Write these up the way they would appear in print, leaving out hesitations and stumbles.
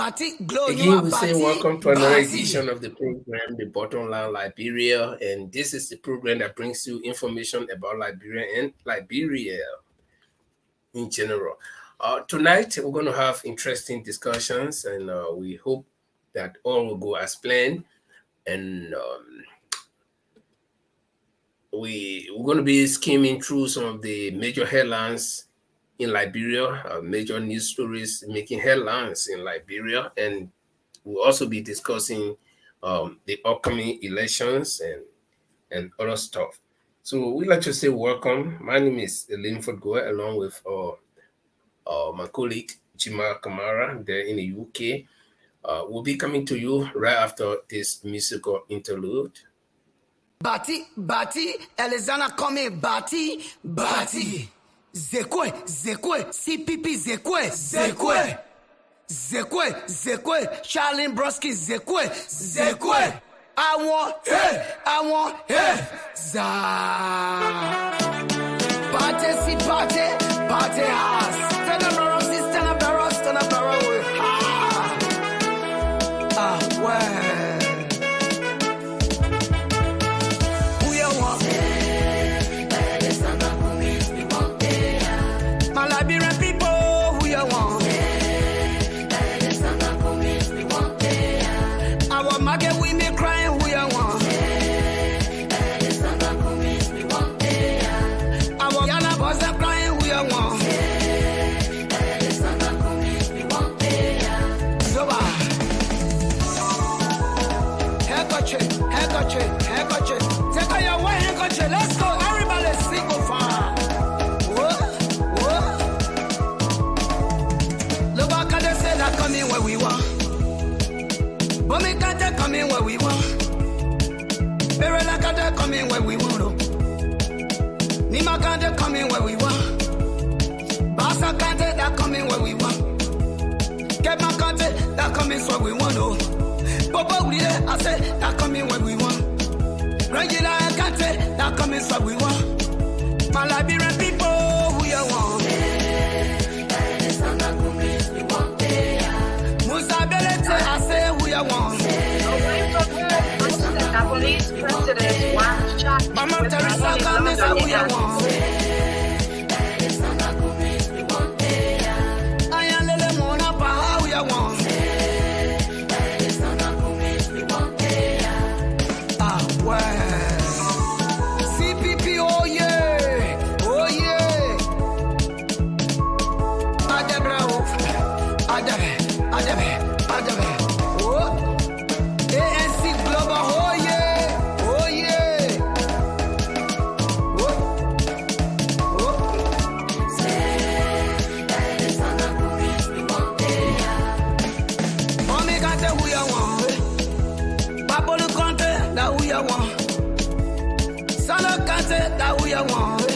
Again, we say welcome to another edition of the program, The Bottom Line Liberia. And this is the program that brings you information about Liberia and Liberia in general. Tonight, we're going to have interesting discussions, and we hope that all will go as planned. And we're going to be skimming through some of the major headlines in Liberia, major news stories making headlines in Liberia, and we'll also be discussing the upcoming elections and other stuff. So we'd like to say welcome. My name is Linford Goe, along with my colleague Jima Kamara there in the UK. We'll be coming to you right after this musical interlude. Bati, Elizana coming, Bati. Zekwe, CPP Zekwe, Charlene Broski Zekwe. I want, hey, za. Party house. Stand up the road, well. Who you want? My Liberian people, who you want? Our market women crying, who you want? Our Yana boys are crying, who you want? Zoba. Handkerchief. Take out your white handkerchief. Let's go. Everybody sing go far. Look how can they say that coming where we want. But me can't they come in where we want. Baby like they come in where we want. Nima can't they come in where we want. Basa can't they that come in where we want. Kema can't they that come in where we want. Papa we I say that come in where we want. Regular can't they that come in where we want. My Liberian people who you want. Musability, I say who you want. Gabonese president Wang Chak Mama Teresa Gomez, who you want. I am Lele Mona Paha, who you want. Ah, well. CPP, oh yeah. Adebe. Oh. ANC Global, oh yeah. Mommy got the who you want. Papa look on that who you want. Son of Kante, that who you want.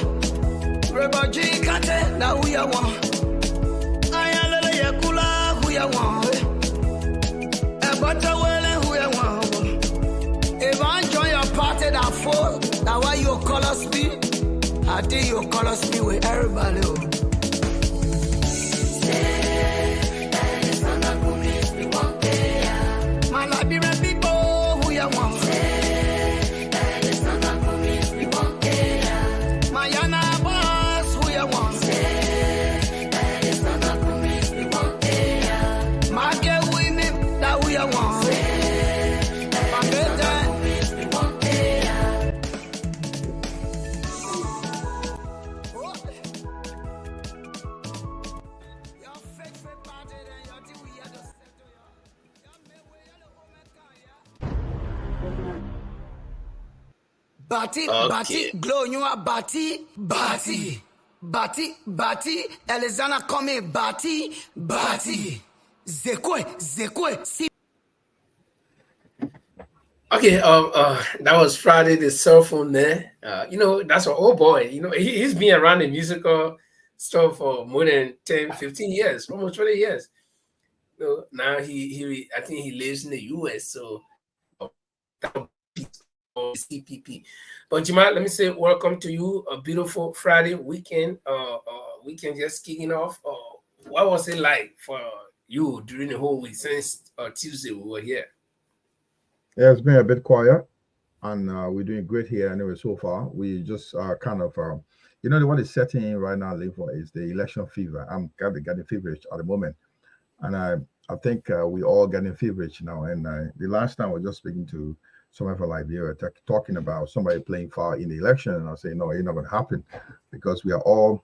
Rebel G Kante, that who you want. I am Lele Yakula, who you want. Butterwell, who you want. If I join your party that fall, that why you color speed. I think you color speed with everybody. My Liberian people, who you want. My Yana boss, who you want. My girl women, that who you want. My good time. Bati, glow, you are Bati, Elizana coming, Bati, Zekwe, see. Okay, that was Friday the cell phone there. That's an old boy. He's been around the musical stuff for more than 10, 15 years, almost 20 years. Now he I think he lives in the US, so CPP. But Jima, let me say welcome to you. A beautiful Friday weekend. Weekend just kicking off. What was it like for you during the whole week since Tuesday we were here? Yeah, it's been a bit quiet, and we're doing great here anyway so far. We just kind of, what is setting in right now, live for is the election fever. I'm getting feverish at the moment, and I think we all getting feverish now. And the last time I was just speaking to someone from Liberia talking about somebody playing foul in the election, and I say no, it's not going to happen because we are all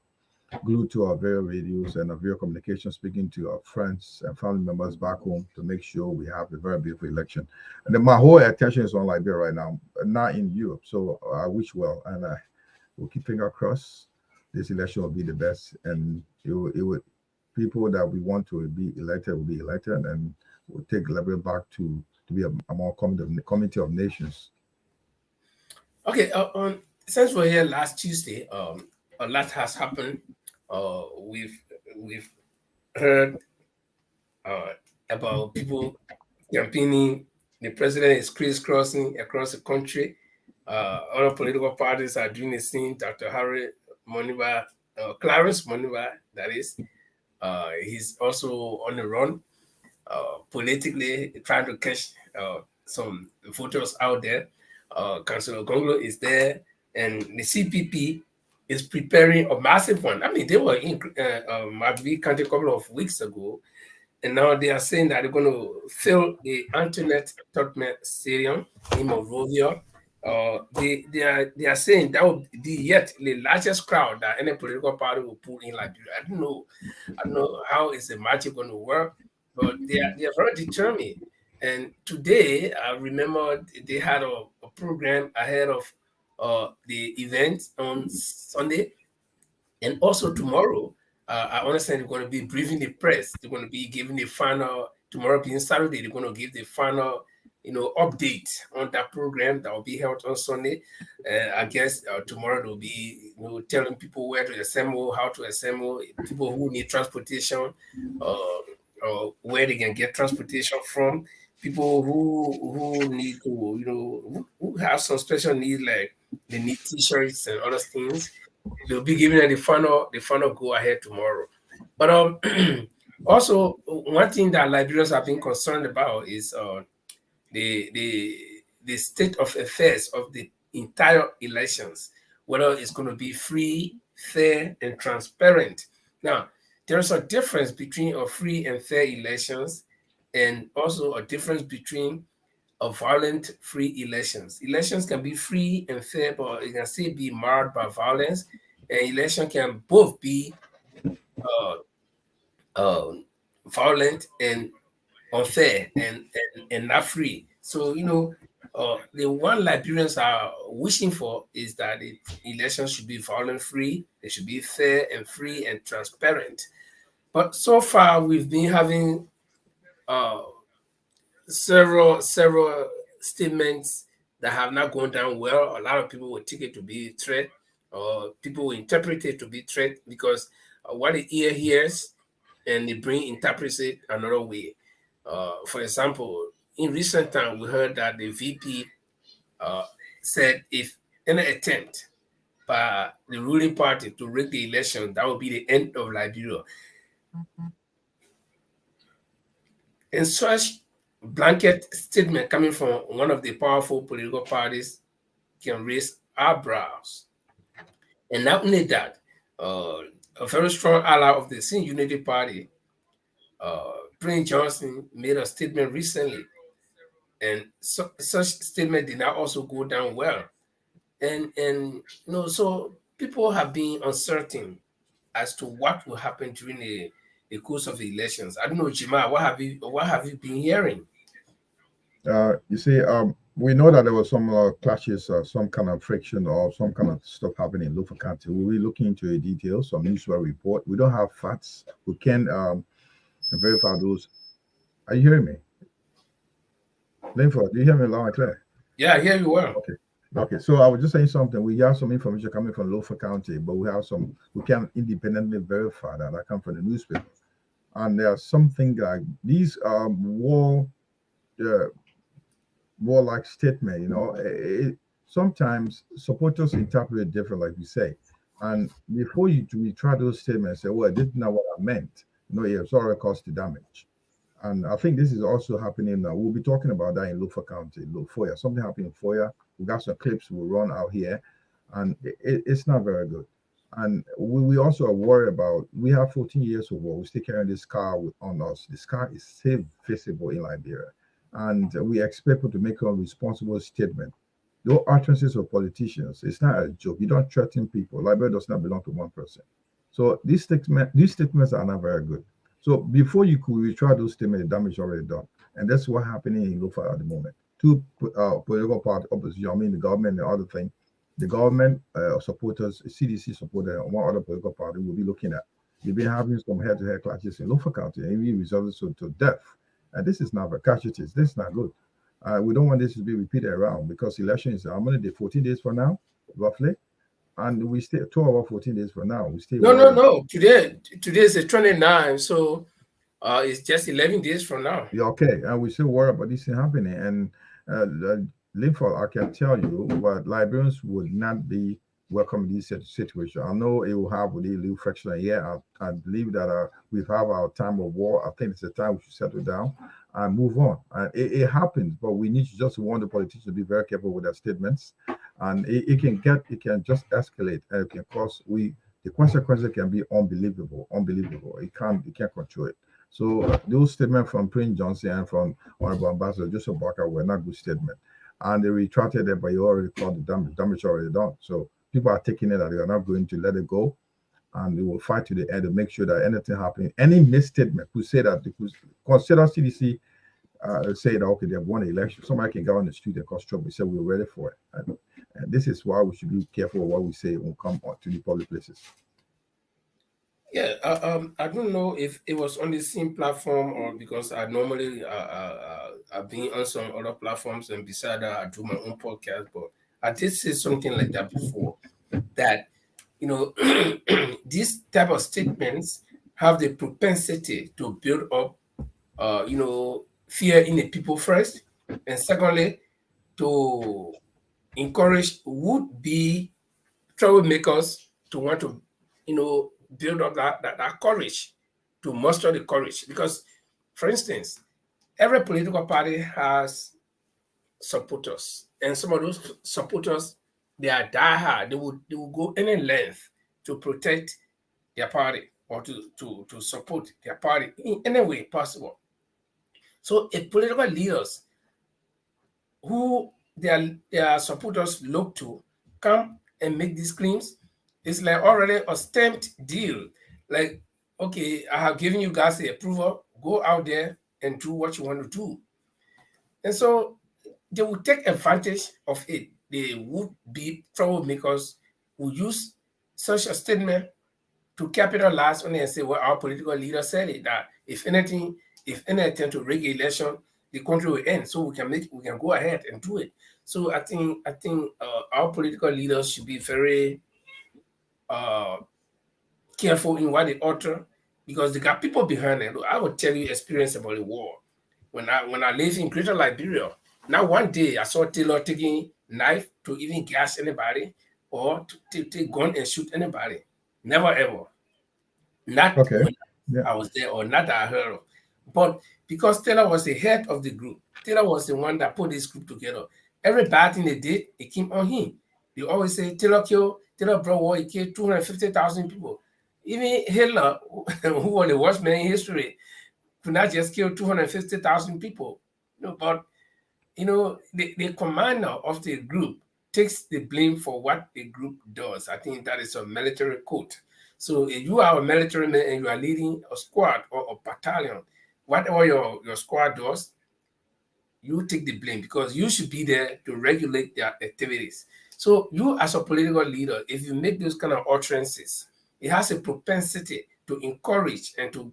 glued to our various radios and our various communication, speaking to our friends and family members back home to make sure we have a very beautiful election. And then my whole attention is on Liberia right now, not in Europe. So I wish well, and we'll keep finger crossed. This election will be the best, and it would people that we want to be elected will be elected, and we'll take Liberia back to be a more community of nations. Okay, since we're here last Tuesday, a lot has happened. We've heard about people campaigning. The president is crisscrossing across the country. Other political parties are doing the same. Dr. Harry Moniva, Clarence Moniva, that is, he's also on the run politically, trying to catch some voters out there. Councillor Gonglo is there, and the CPP is preparing a massive one. I mean, they were in Madrid County a couple of weeks ago, and now they are saying that they're going to fill the Anthonette Tubman Stadium in Monrovia. They are saying that will be yet the largest crowd that any political party will pull in Liberia. I don't know how is the magic going to work, but they are very determined. And today, I remember they had a program ahead of the event on Sunday, and also tomorrow. I understand they're going to be briefing the press. They're going to be giving the final, tomorrow being Saturday, they're going to give the final, update on that program that will be held on Sunday. I guess tomorrow they'll be, telling people where to assemble, how to assemble, people who need transportation, or where they can get transportation from, people who need to, who have some special needs, like they need T-shirts and other things. They'll be giving them the final go ahead tomorrow. But also one thing that Liberians have been concerned about is the state of affairs of the entire elections, whether it's going to be free, fair, and transparent. Now, there's a difference between a free and fair elections, and also a difference between a violent free elections. Elections can be free and fair, but it can still be marred by violence. And election can both be violent and unfair and not free. So, the one Liberians are wishing for is that the elections should be violent free, they should be fair and free and transparent. But so far, we've been having several statements that have not gone down well. A lot of people will take it to be threat, or people will interpret it to be threat because what the ear hears and the brain interprets it another way. For example, in recent time, we heard that the VP said if any attempt by the ruling party to rig the election, that would be the end of Liberia. And such blanket statement coming from one of the powerful political parties can raise eyebrows. And not only that, a very strong ally of the Sin Unity Party, Prince Johnson, made a statement recently, and such statement did not also go down well. And so people have been uncertain as to what will happen during the course of the elections. I don't know, Jima, what have you been hearing? You see, we know that there was some clashes, some kind of friction, or some kind of stuff happening in Lufa County. We'll be looking into the details, some newspaper report. We don't have facts. We can verify those. Are you hearing me? Linford, do you hear me loud and clear? Yeah, I hear you well. Okay. So I was just saying something. We have some information coming from Lofa County, but we can independently verify that come from the newspaper. And there are something like these warlike statement, sometimes supporters interpret it different, like we say. And before we try those statements, say, well, this is not what I meant. It's already caused the damage. And I think this is also happening now. We'll be talking about that in Lofa County, Foya. Something happened in Foya. We got some clips we'll run out here, and it's not very good. And we also are worried about, we have 14 years of war. We still carrying this scar on us. The scar is still visible in Liberia. And we expect people to make a responsible statement. No utterances of politicians. It's not a joke. You don't threaten people. Liberia does not belong to one person. So these statements are not very good. So before you could retry those statements, the damage already done. And that's what's happening in Lofa at the moment. Two political party opposition, I mean the government and other thing. The government supporters, CDC supporters, and one other political party will be looking at. They've been having some head-to-head clashes in Lofa County, and we resulted to death. And this is not a casualties. This is not good. We don't want this to be repeated around, because election is how many days? 14 days from now, roughly. And we still 12 or 14 days from now. We still no. Today is the 29th, so it's just 11 days from now. Yeah, okay, and we still worry about this thing happening. And Linford, I can tell you, but Liberians would not be welcome in this situation. I know it will have a little friction here. I believe that we've had our time of war. I think it's a time we should settle down and move on. And it happens, but we need to just warn the politicians to be very careful with their statements. And it can just escalate, and it can cause the consequences can be unbelievable. It can't control it. So those statements from Prince Johnson and from Honorable Ambassador Joseph Barker were not good statements. And they retracted it, but you already called the damage already done. So people are taking it that they are not going to let it go, and they will fight to the end to make sure that anything happening, any misstatement could say that they could consider CDC say that, okay, they have won the election. Somebody can go on the street and cause trouble. We said we're ready for it. And this is why we should be careful of what we say when we come to the public places. Yeah, I don't know if it was on the same platform, or because I normally I've been on some other platforms, and beside that I do my own podcast. But I did say something like that before, that these type of statements have the propensity to build up fear in the people first, and secondly, to encourage would-be troublemakers to want to build up that courage, to muster the courage. Because, for instance, every political party has supporters, and some of those supporters, they are diehard. They will go any length to protect their party, or to support their party in any way possible. So if political leaders who their supporters look to come and make these claims, it's like already a stamped deal. Like, okay, I have given you guys the approval, go out there and do what you want to do. And so they will take advantage of it. They would be troublemakers who use such a statement to capitalize on it and say, well, our political leader said it, that if any attempt to rig election, the country will end. So we can go ahead and do it. So I think our political leaders should be very careful in what they utter, because they got people behind it. I will tell you experience about the war. When I lived in Greater Liberia, not one day I saw Taylor taking knife to even gas anybody, or to take gun and shoot anybody. Never ever. Not when I was there, or not that I heard of. But because Taylor was the head of the group, Taylor was the one that put this group together. Every bad thing they did, it came on him. They always say Taylor brought war, he killed 250,000 people. Even Hitler, who was the worst man in history, could not just kill 250,000 people. But the commander of the group takes the blame for what the group does. I think that is a military code. So if you are a military man and you are leading a squad or a battalion, whatever your squad does, you take the blame, because you should be there to regulate their activities. So you, as a political leader, if you make those kind of utterances, it has a propensity to encourage and to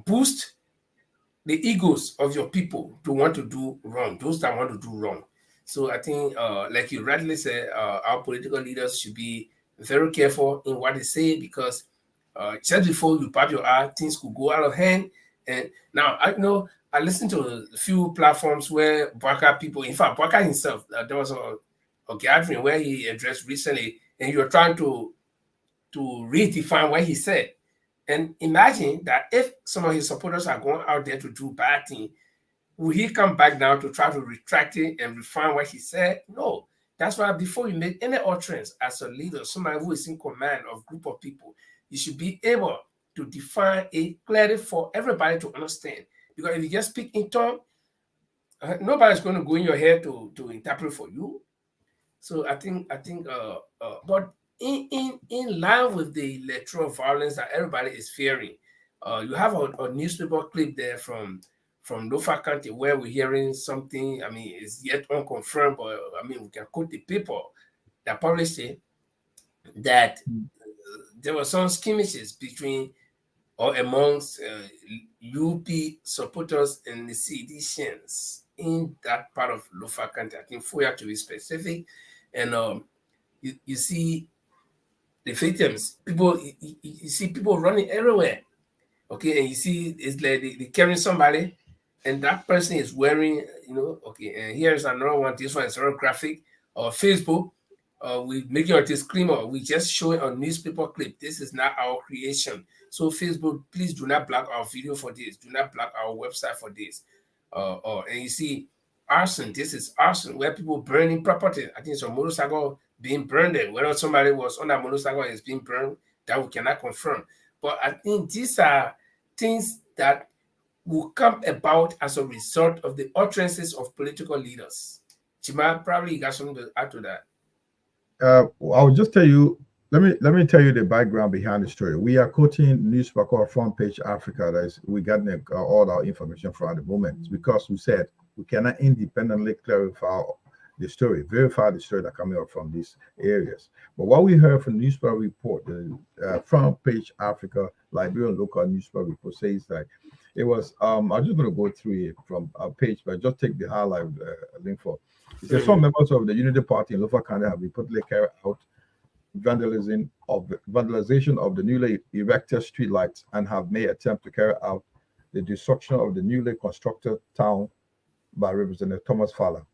boost the egos of your people to want to do wrong, those that want to do wrong. So I think, like you rightly said, our political leaders should be very careful in what they say, because just before you pop your eye, things could go out of hand. And now I listened to a few platforms where Barker people, in fact, Barker himself, there was a gathering where he addressed recently, and you were trying to redefine what he said. And imagine that if some of his supporters are going out there to do bad things, will he come back now to try to retract it and refine what he said? No. That's why before you make any utterance as a leader, somebody who is in command of a group of people, you should be able to define it clearly for everybody to understand. Because if you just speak in tongue, nobody's going to go in your head to interpret for you. So but in line with the electoral violence that everybody is fearing, you have a newspaper clip there from Lofa County where we're hearing something. I mean, it's yet unconfirmed, but I mean, we can quote the people that published it that there were some skirmishes between or amongst UP supporters and the seditionists in that part of Lofa County. I think Foya to be specific, and you see the victims. People, you see people running everywhere. Okay, and you see it's like they carrying somebody, and that person is wearing, okay. And here's another one. This one is very graphic. Or Facebook, we making a disclaimer. We just showing a newspaper clip. This is not our creation. So Facebook, please do not block our video for this. Do not block our website for this. And you see arson. This is arson where people burning property. I think it's a motorcycle being burned. Whether somebody was on that motorcycle and is being burned, that we cannot confirm. But I think these are things that will come about as a result of the utterances of political leaders. Chima, probably you got something to add to that. I'll just tell you. Let me tell you the background behind the story. We are quoting newspaper called Front Page Africa. That is, we got all our information from at the moment because we said we cannot independently verify the story that coming up from these areas. But what we heard from newspaper report, the Front Page Africa Liberian local newspaper report says that it was. I'm just going to go through it from a page, but just take the highlight link for. It says some members of the Unity Party in Lofa County have reportedly carried out vandalization of the newly erected streetlights and have made attempt to carry out the destruction of the newly constructed town by Representative Thomas Fowler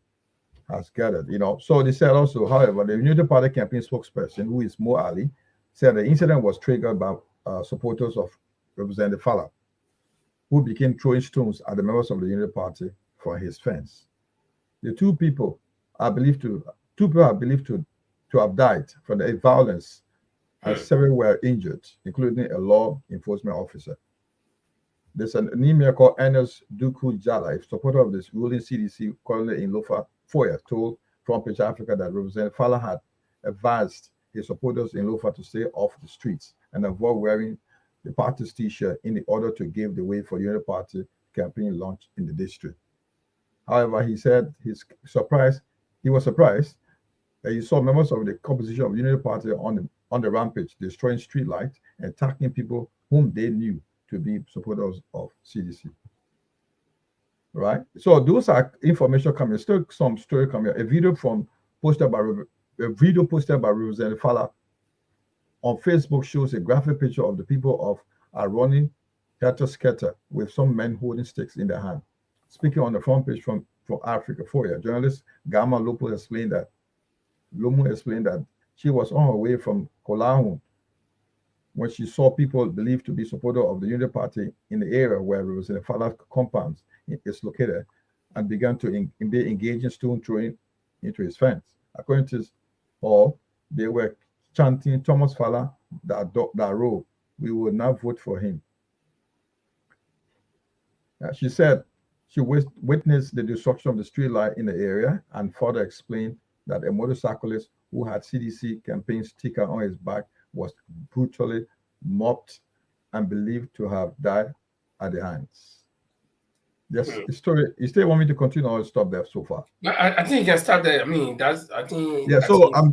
has gathered. So they said also, however, the Unity Party campaign spokesperson, who is Mo Ali, said the incident was triggered by supporters of Representative Fowler, who began throwing stones at the members of the Unity Party for his fence. The two people are believed to have died from the violence, and several were injured, including a law enforcement officer. There's an email called Ernest Duku Jala, a supporter of this ruling CDC colony in Lofa Foya, told Front Page Africa that Representative Fowler had advised his supporters in Lofa to stay off the streets and avoid wearing the party's t-shirt in order to give the way for Unity Party campaign launch in the district. However, he said he was surprised that he saw members of the composition of the Unity Party on the rampage, destroying streetlights and attacking people whom they knew to be supporters of CDC. Right? So those are information coming. Still some story coming. A video posted by Representative Fowler on Facebook shows a graphic picture of the people are running helter-skelter with some men holding sticks in their hand. Speaking on the front page from Africa Foya, journalist Gama Lopo explained that she was on her way from Kolahun when she saw people believed to be supporters of the Unity Party in the area where Representative Fowler's compound is located and began to engage in stone throwing into his fence. According to all, they were chanting Thomas Fowler that row, we will not vote for him. She said she witnessed the destruction of the streetlight in the area and further explained that a motorcyclist who had CDC campaign sticker on his back was brutally mobbed and believed to have died at the hands. Yes, the story. You still want me to continue or stop there so far? I think you can start there. I mean,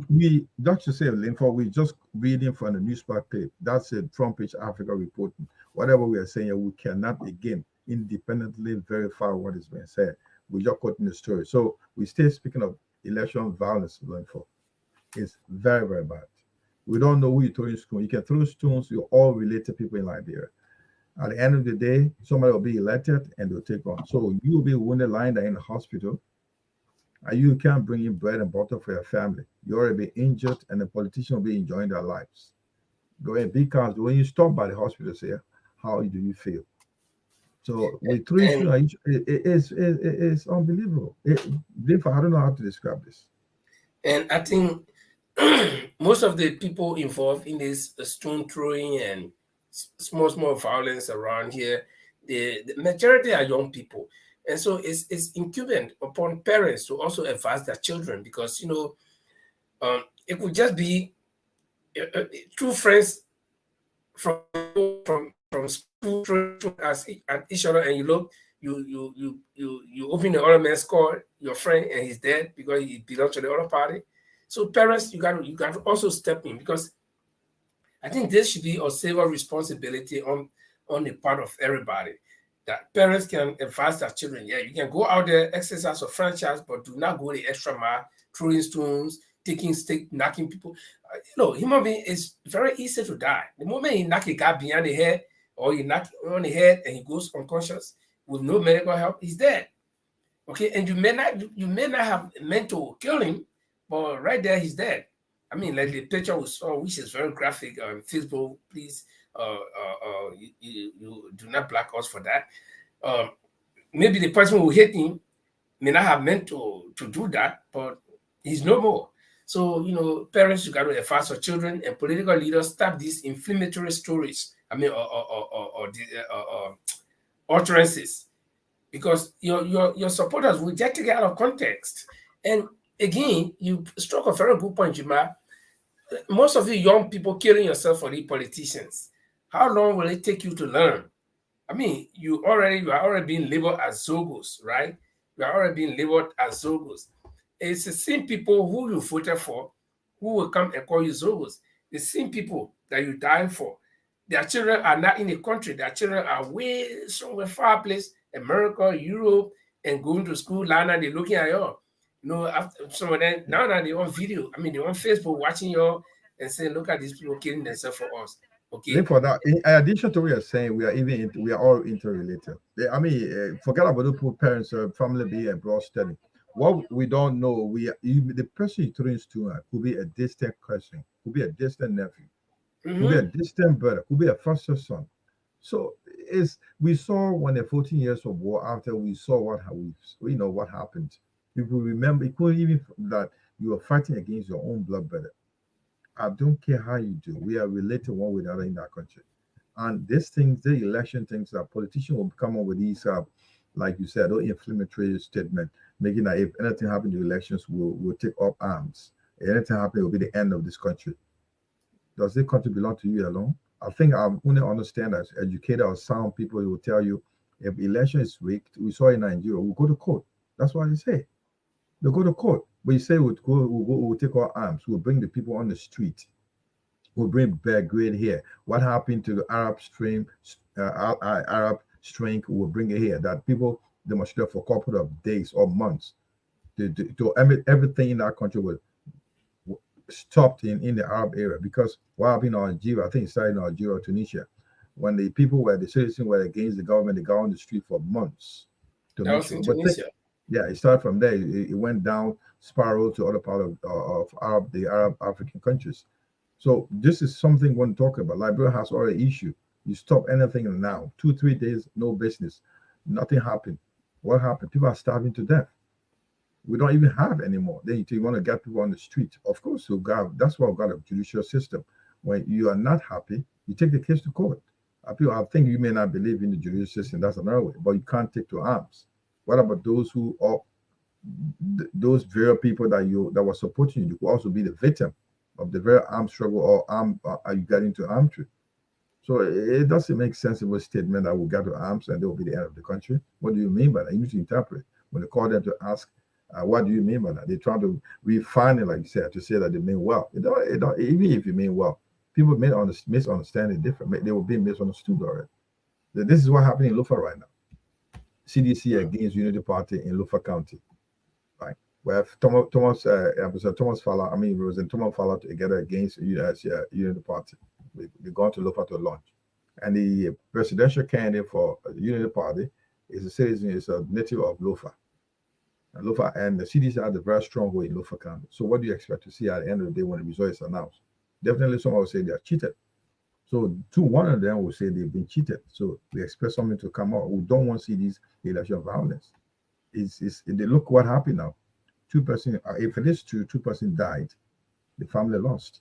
we Dr. Say Linford, we just reading from the newspaper clip. That's it, Front Page Africa reporting. Whatever we are saying, we cannot again independently verify what is being said. We just quoting the story. So we still speaking of election violence going for. It's very, very bad. We don't know who you're throwing stones. You can throw stones, you're all related people in Liberia. At the end of the day, somebody will be elected and they'll take on. So you'll be wounded lying there in the hospital, and you can't bring in bread and butter for your family. You already be injured, and the politician will be enjoying their lives. Go ahead, because when you stop by the hospital, say, how do you feel? So with three And students, it's unbelievable. Therefore, I don't know how to describe this. I think most of the people involved in this stone throwing and small violence around here, the majority are young people, and so it's incumbent upon parents to also advise their children, because it could just be two friends from school throwing at each other, and you look, you open the other man's car, your friend, and he's dead because he belongs to the other party. So parents, you got to also step in, because I think this should be a civil responsibility on the part of everybody. That parents can advise their children. Yeah, you can go out there, exercise your franchise, but do not go the extra mile, throwing stones, taking stick, knocking people. Human being is very easy to die. The moment you knock a guy behind the head, or you knock him on the head and he goes unconscious with no medical help, he's dead. Okay, and you may not have meant to kill him, but right there he's dead. I mean, like the picture we saw, which is very graphic on Facebook. Please, you do not black us for that. Um, Maybe the person who hit him may not have meant to do that, but he's no more. So parents, you got to advise your children, and political leaders stop these inflammatory stories. I mean, or the utterances, because your supporters will just take it out of context. And again, you struck a very good point, Jima. Most of you young people killing yourself for the politicians. How long will it take you to learn? I mean, you are already being labeled as Zogos, right? You are already being labeled as Zogos. It's the same people who you voted for who will come and call you Zogos. The same people that you died for. Their children are not in the country. Their children are way somewhere far place, America, Europe, and going to school. Lana, they're looking at you. After some of them now that they're on video. I mean, they're on Facebook watching you and saying, "Look at these people killing themselves for us." Then Okay. for that, in addition to what you're saying, we are all interrelated. I mean, forget about the poor parents or family being abroad studying. What we don't know, the person you throw to could be a distant cousin, could be a distant nephew, could be a Mm-hmm. distant brother, could be a foster son. So it's we saw when the 14 years of war after we saw we know what happened. People remember it could even that you were fighting against your own blood brother. I don't care how you do. We are related one with the other in that country. And these things, the election things, that politicians will come up with these, like you said, those inflammatory statement, making that if anything happens to elections, we'll take up arms. If anything happens, it will be the end of this country. Does this country belong to you alone? I think I only understand as educated or sound people who will tell you if election is rigged, we saw in Nigeria, we'll go to court. That's what they say. They'll go to court. But you say we'll take our arms, we'll bring the people on the street. We'll bring back great here. What happened to the Arab Stream, Arab Spring? We'll bring it here. That people demonstrate for a couple of days or months to everything in that country was stopped in the Arab area because what happened in Algeria, I think it started in Algeria, Tunisia, when the citizens were against the government, they got on the street for months to That make was in sure. Tunisia. Yeah, it started from there. It went down spiral to other part of the Arab African countries. So this is something we want to talk about. Liberia has already issued. You stop anything now, 2 3 days, no business, nothing happened. What happened? People are starving to death. We don't even have anymore. Then you want to get people on the street. Of course, that's why we've got a judicial system. When you are not happy, you take the case to court. I think you may not believe in the judicial system. That's another way, but you can't take to arms. What about those who are those very people that were supporting you? You could also be the victim of the very armed struggle or are you getting to armed? So it doesn't make sensible statement that we'll get to arms and they will be the end of the country. What do you mean by that? You need to interpret. When they call them to ask, what do you mean by that? They're trying to refine it, like you said, to say that they mean well. Even if you mean well, people may misunderstand it different. They will be misunderstood already. This is what happening in Lufa right now. CDC against Unity Party in Lufa County. Right? We have Thomas Fowler, Representative Thomas Fowler together against Unity Party. They're going to Lufa to launch. And the presidential candidate for the Unity Party is a native of Lufa. And the CDC had a very strong way in Lufa County. So what do you expect to see at the end of the day when the result is announced? Definitely someone will say they are cheated. So, one of them will say they've been cheated. So we expect something to come out. We don't want to see this election violence. They look what happened now. 2%. If it is true, 2% died. The family lost.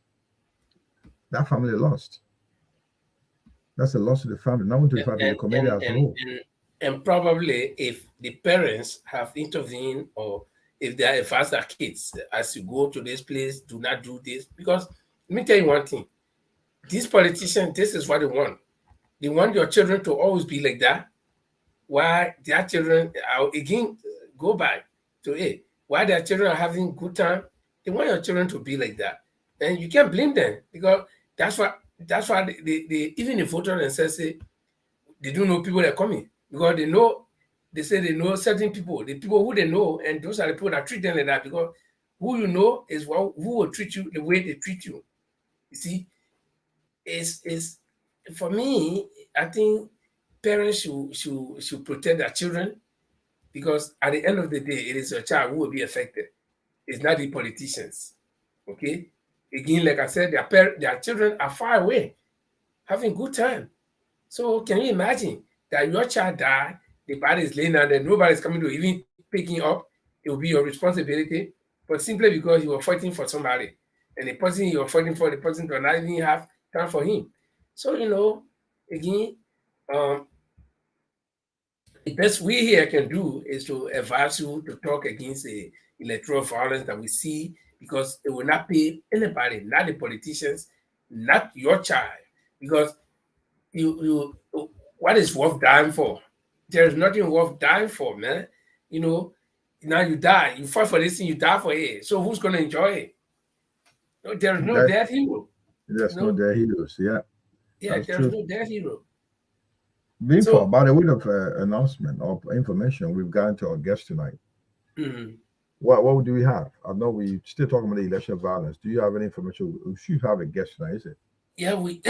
That family lost. That's a loss to the family, not only to the family, the and community and as a and whole. and, and probably if the parents have intervened, or if they are advised their kids, as you go to this place, do not do this. Because let me tell you one thing: these politicians, this is what they want. They want your children to always be like that. Why their children are again go back to it? Why their children are having good time? They want your children to be like that, and you can't blame them, because that's why they even the voter and say they don't know people that are coming, because they know, they say they know certain people, the people who they know, and those are the people that treat them like that, because who you know is who will treat you the way they treat you. You see, is for me, I think parents should protect their children, because at the end of the day, it is your child who will be affected. It's not the politicians. Okay? Again, like I said, their children are far away, having good time. So can you imagine that your child died, the body is laying down there, nobody's coming to even pick him up? It will be your responsibility, but simply because you were fighting for somebody, and the person you were fighting for, the person does not even have time for him. So again, um, the best we here can do is to advise you to talk against the electoral violence that we see, because it will not pay anybody, not the politicians, not your child, because you what is worth dying for? There's nothing worth dying for, man. You know, now you die, you fight for this thing, you die for it. So who's gonna enjoy it? No, there's no That dead hero. there's no No, their heroes. Yeah, yeah, that's there's true. no dead hero. Being for So by the way of announcement or information, we've gotten to our guest tonight. mhm. What do we have? I know we still talking about the election violence. Do you have any information? We should have a guest tonight, is it? Yeah, we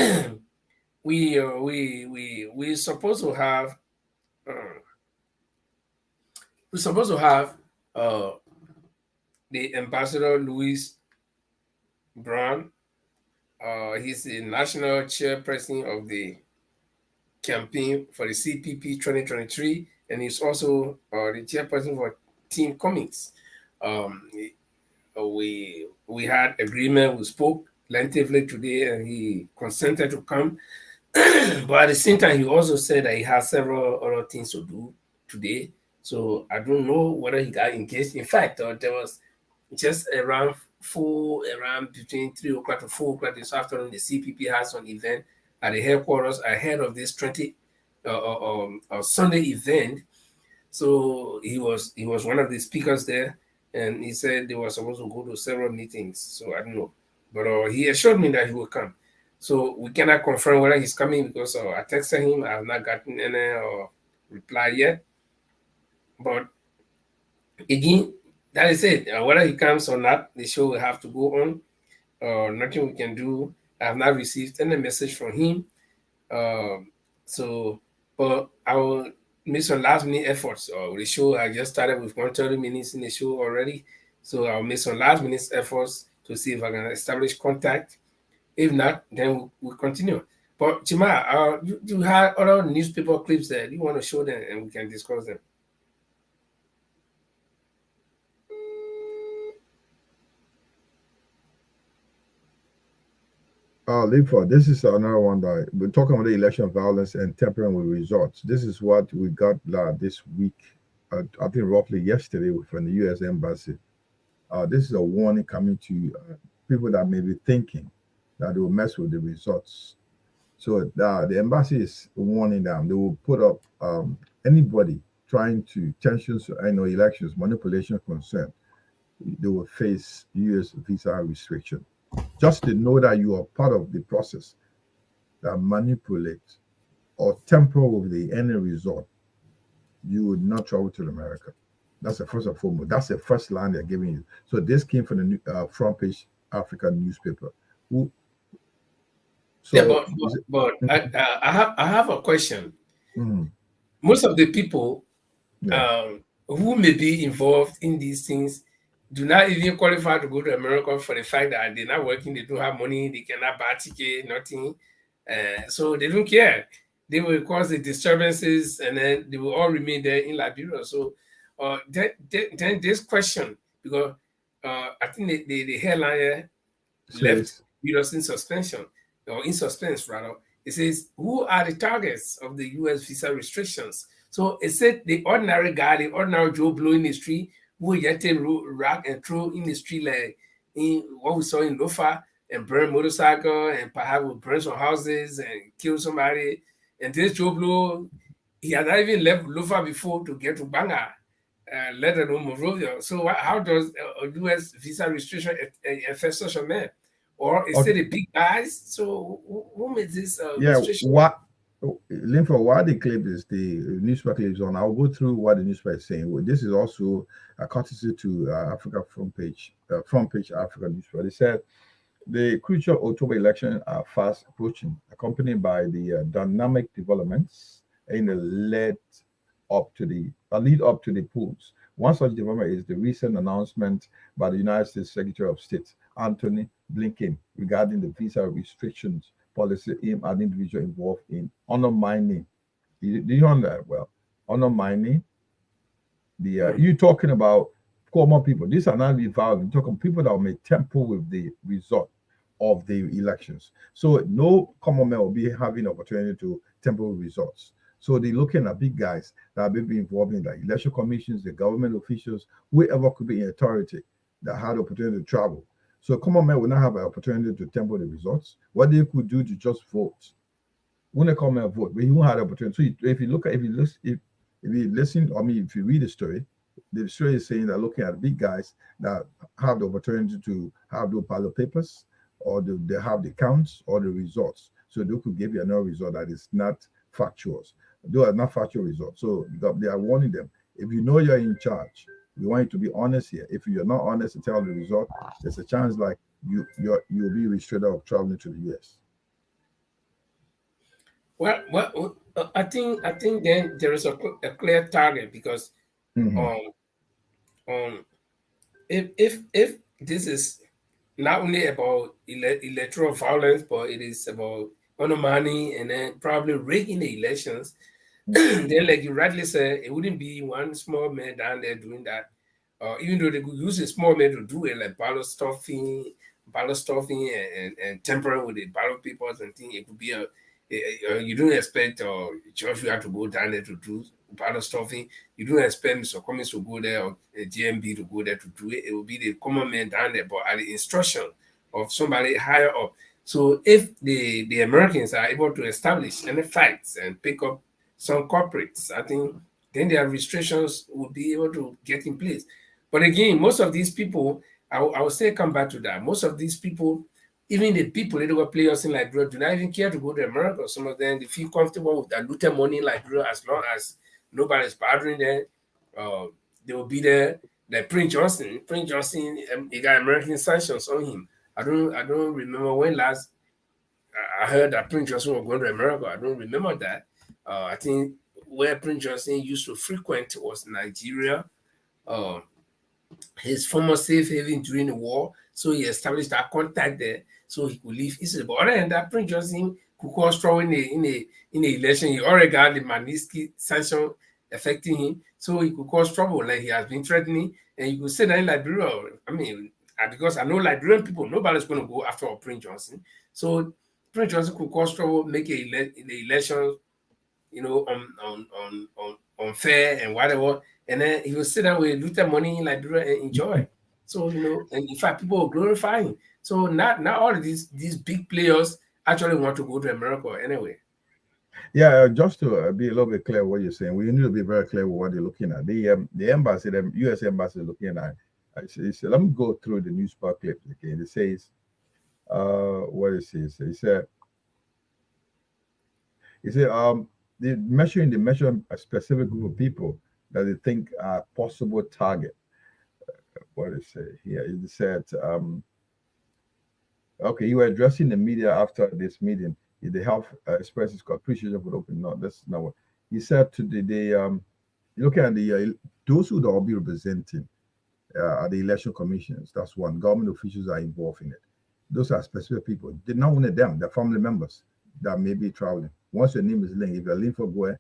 supposed to have uh, we're supposed to have uh the ambassador Louis Brown. He's the national chairperson of the campaign for the CPP 2023, and he's also the chairperson for Team Comics. Um, we had agreement. We spoke lengthily today, and he consented to come. But at the same time, he also said that he has several other things to do today. So I don't know whether he got engaged. In fact, there was just around between 3 o'clock to 4 o'clock this afternoon, the CPP has an event at the headquarters ahead of this 20 Sunday event. So he was one of the speakers there, and he said they were supposed to go to several meetings. So I don't know, but he assured me that he will come. So we cannot confirm whether he's coming, because I texted him. I have not gotten any reply yet. But again, that is it. Whether he comes or not, the show will have to go on. Nothing we can do. I have not received any message from him. So, but I will make some last minute efforts. The show, I just started with 130 minutes in the show already. So I'll make some last minute efforts to see if I can establish contact. If not, then we'll continue. But Chima, you had other newspaper clips there. You want to show them and we can discuss them? Leapfrog, this is another one that we're talking about the election violence and tampering with results. This is what we got this week, I think roughly yesterday from the U.S. Embassy. This is a warning coming to people that may be thinking that they will mess with the results. So the embassy is warning them they will put up anybody trying to tensions, elections, manipulation concern, they will face U.S. visa restriction. Just to know that you are part of the process that manipulate or tamper with the end result, you would not travel to America. That's the first and foremost. That's the first line they're giving you. So this came from the front page African newspaper. Yeah, So, but I have a question. mhm, Most of the people yeah, who may be involved in these things do not even qualify to go to America, for the fact that they're not working, they don't have money, they cannot buy ticket, nothing. So they don't care. They will cause the disturbances, and then they will all remain there in Liberia. So then this question, because I think the headline left Says, us in suspension, or in suspense rather. It says, who are the targets of the US visa restrictions? So it said the ordinary guy, the ordinary Joe Blow in the street, who will get a rack and throw in the street, like in what we saw in Lofa, and burn motorcycle, and perhaps will burn some houses and kill somebody. And this Joe Blow, he had not even left Lofa before to get to Banga, let alone Monrovia. So how does a US visa restriction affect such a man? Or is it okay, the big guys? So who made this yeah, restriction? what Linford, what the clip is, the newspaper clip is on. I'll go through what the newspaper is saying. Well, this is also a courtesy to Africa front page Africa newspaper. They said the crucial October election are fast approaching, accompanied by the dynamic developments in the lead up to the polls. One such development is the recent announcement by the United States Secretary of State Anthony Blinken regarding the visa restrictions policy aimed at individuals involved in undermining. Do you understand that? Well, undermining the you talking about common people. These are not the violent. You're talking people that may tamper with the result of the elections. So no common man will be having opportunity to tamper with results. So they're looking at big guys that may be involved in the election commissions, the government officials, whoever could be in authority that had opportunity to travel. So common man will not have an opportunity to tamper the results. What they could do to just vote. When they come and vote, but he won't have the opportunity. So if you look at if you listen, I mean if you read the story is saying that looking at the big guys that have the opportunity to have those ballot papers, or they have the counts or the results. So they could give you another result that is not factual. Those are not factual results. So they are warning them. If you know you're in charge, we want you to be honest here. If you're not honest to tell the result, there's a chance like you'll be restricted of traveling to the US. I think then there is a clear target, because Mm-hmm. um um if this is not only about electoral violence, but it is about money and then probably rigging the elections. Then, like you rightly said, it wouldn't be one small man down there doing that. Even though they could use a small man to do it, like ballot stuffing, and tampering with the ballot papers and things. It could be you don't expect George you have to go down there to do ballot stuffing. You don't expect Mr. Cummings to go there, or GMB to go there to do it. It will be the common man down there, but at the instruction of somebody higher up. So if the Americans are able to establish any facts and pick up some corporates, I think then their restrictions will be able to get in place. But again, most of these people, I will say, come back to that. Most of these people, even the people that were players in Liberia, do not even care to go to America. Some of them, they feel comfortable with diluted money in Liberia as long as nobody's bothering them. They will be there. Like Prince Johnson, he got American sanctions on him. I don't remember when last I heard that Prince Johnson was going to America. I don't remember that. I think where Prince Johnson used to frequent was Nigeria, uh, his former safe haven during the war. So he established that contact there, so he could leave Israel. But other than that, Prince Johnson could cause trouble in the election. He already got the Magnitsky sanction affecting him, so he could cause trouble, like he has been threatening. And you could say that in Liberia. I mean, because I know Liberian people, nobody's going to go after Prince Johnson. So Prince Johnson could cause trouble, make the election, unfair and whatever. And then he will sit down with looted money in Liberia and enjoy. So, and in fact, people will glorify him. So not all of these big players actually want to go to America anyway. Yeah, just to be a little bit clear what you're saying, we need to be very clear with what they're looking at. The embassy, the U.S. embassy, is looking at. Let me go through the newspaper clip again. It says, what it says. It said, they measure a specific group of people that they think are possible target. What did it say here? It said, okay, you were addressing the media after this meeting. The health expresses appreciation for the open. No, that's not what he said. To the looking at the those who will be representing are the election commissions. That's one. Government officials are involved in it. Those are specific people. They're not only them; they're family members. that may be traveling. Once your name is linked, if you're linked for GUE,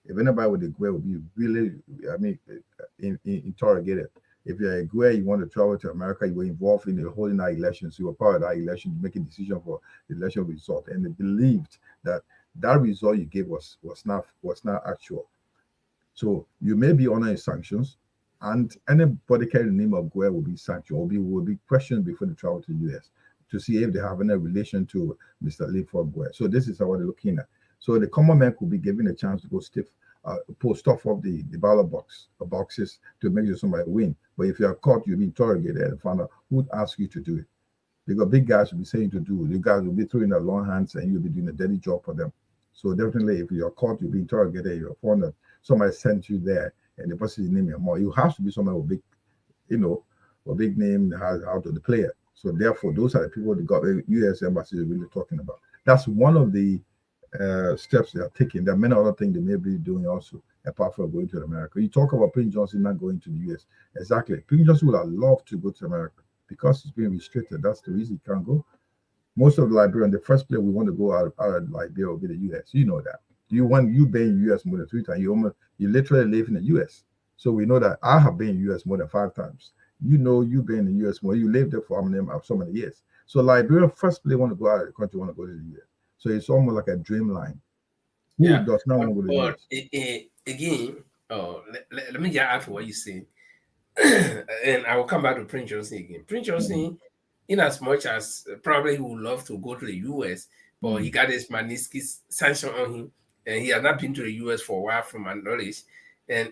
if anybody with a GUE will be really, I mean, interrogated. If you're a GUE, you want to travel to America, you were involved in the holding that election, so you were part of that election to make a decision for the election result, and they believed that that result you gave was not actual. So you may be under sanctions, and anybody carrying the name of GUE will be sanctioned, will be questioned before they travel to the US to see if they have any relation to Mr. Linford GUE. So this is what they're looking at. So the common man could be given a chance to go pull stuff off the ballot boxes to make sure somebody win. But if you are caught, you'll be interrogated and find out who asked you to do it. Because big guys will be saying to do. You guys will be throwing their long hands and you'll be doing a dirty job for them. So definitely, if you're caught, you'll be interrogated. You're found that somebody sent you there and the person's name is more. You have to be somebody with big, a big name out of the player. So therefore, those are the people the U.S. embassy is really talking about. That's one of the steps they are taking. There are many other things they may be doing also, apart from going to America. You talk about Prince Johnson not going to the U.S. Exactly. Prince Johnson would have loved to go to America because it's being restricted. That's the reason he can't go. Most of the Liberians, the first place we want to go out of Liberia will be the U.S. You know that. You been in U.S. more than 3 times. You literally live in the U.S. So we know that I have been in U.S. more than 5 times. You've been in the U.S. more. You lived there for so many years. So Liberia first place want to go out of the country, want to go to the U.S. So it's almost like a dreamline. Who does not want to go to the U.S.? Again, let me get after what you say, and I will come back to Prince Johnson again. Prince Johnson, in as much as probably he would love to go to the U.S., but he got his Magnitsky sanction on him, and he has not been to the U.S. for a while, from my knowledge. And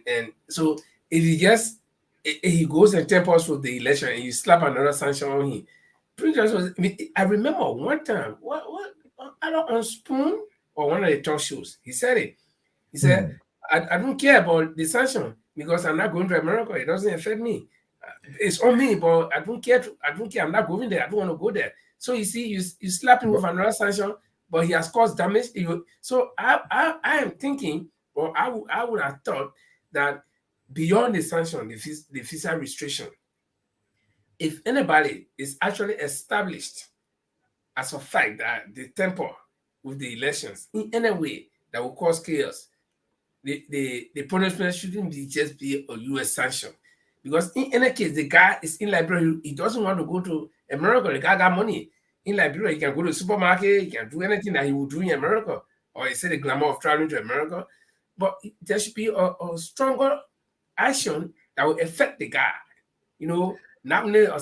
so if he goes and tempers with the election, and you slap another sanction on him, Prince Johnson. I remember one time, what I don't on Spoon or one of the talk shows, he said it. He said, I don't care about the sanction because I'm not going to America. It doesn't affect me. It's on me, but I don't care. I'm not going there. I don't want to go there. So you see, you slap him with another sanction, but he has caused damage. So I am thinking, or I would have thought that beyond the sanction, the visa restriction, if anybody is actually established as a fact that the temper with the elections in any way that will cause chaos, the punishment shouldn't just be a U.S. sanction. Because in any case, the guy is in Liberia, he doesn't want to go to America. The guy got money. In Liberia, he can go to the supermarket, he can do anything that he would do in America. Or he said the glamour of traveling to America. But there should be a stronger action that will affect the guy. Not only a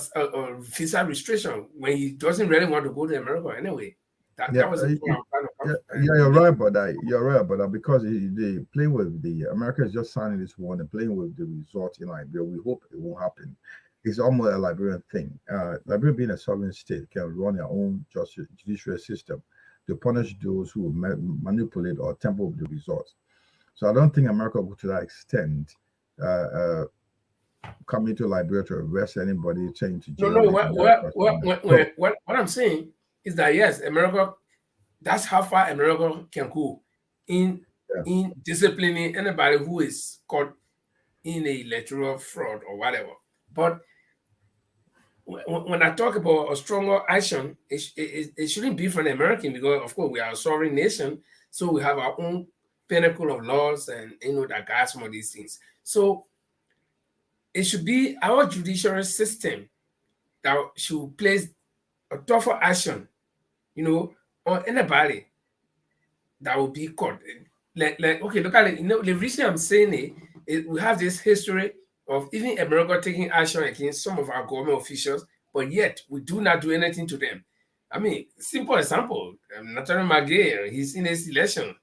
visa restriction when he doesn't really want to go to America anyway. That was the point I'm trying to you're right about that. You're right about that because they playing with America is just signing this war and playing with the result in Liberia. We hope it won't happen. It's almost a Liberian thing. Liberia being a sovereign state can run their own judicial system to punish those who manipulate or tamper with the results. So I don't think America will go to that extent. Coming to Liberia to arrest anybody, change to jail. What I'm saying is that yes, America, that's how far America can go in disciplining anybody who is caught in a electoral fraud or whatever. But when I talk about a stronger action, it shouldn't be from the American because, of course, we are a sovereign nation, so we have our own pinnacle of laws and that guide some of these things. So it should be our judicial system that should place a tougher action, on anybody that will be caught. Okay, look at it. The reason I'm saying it, we have this history of even America taking action against some of our government officials, but yet we do not do anything to them. I mean, simple example, Nathaniel McGay, he's in this election.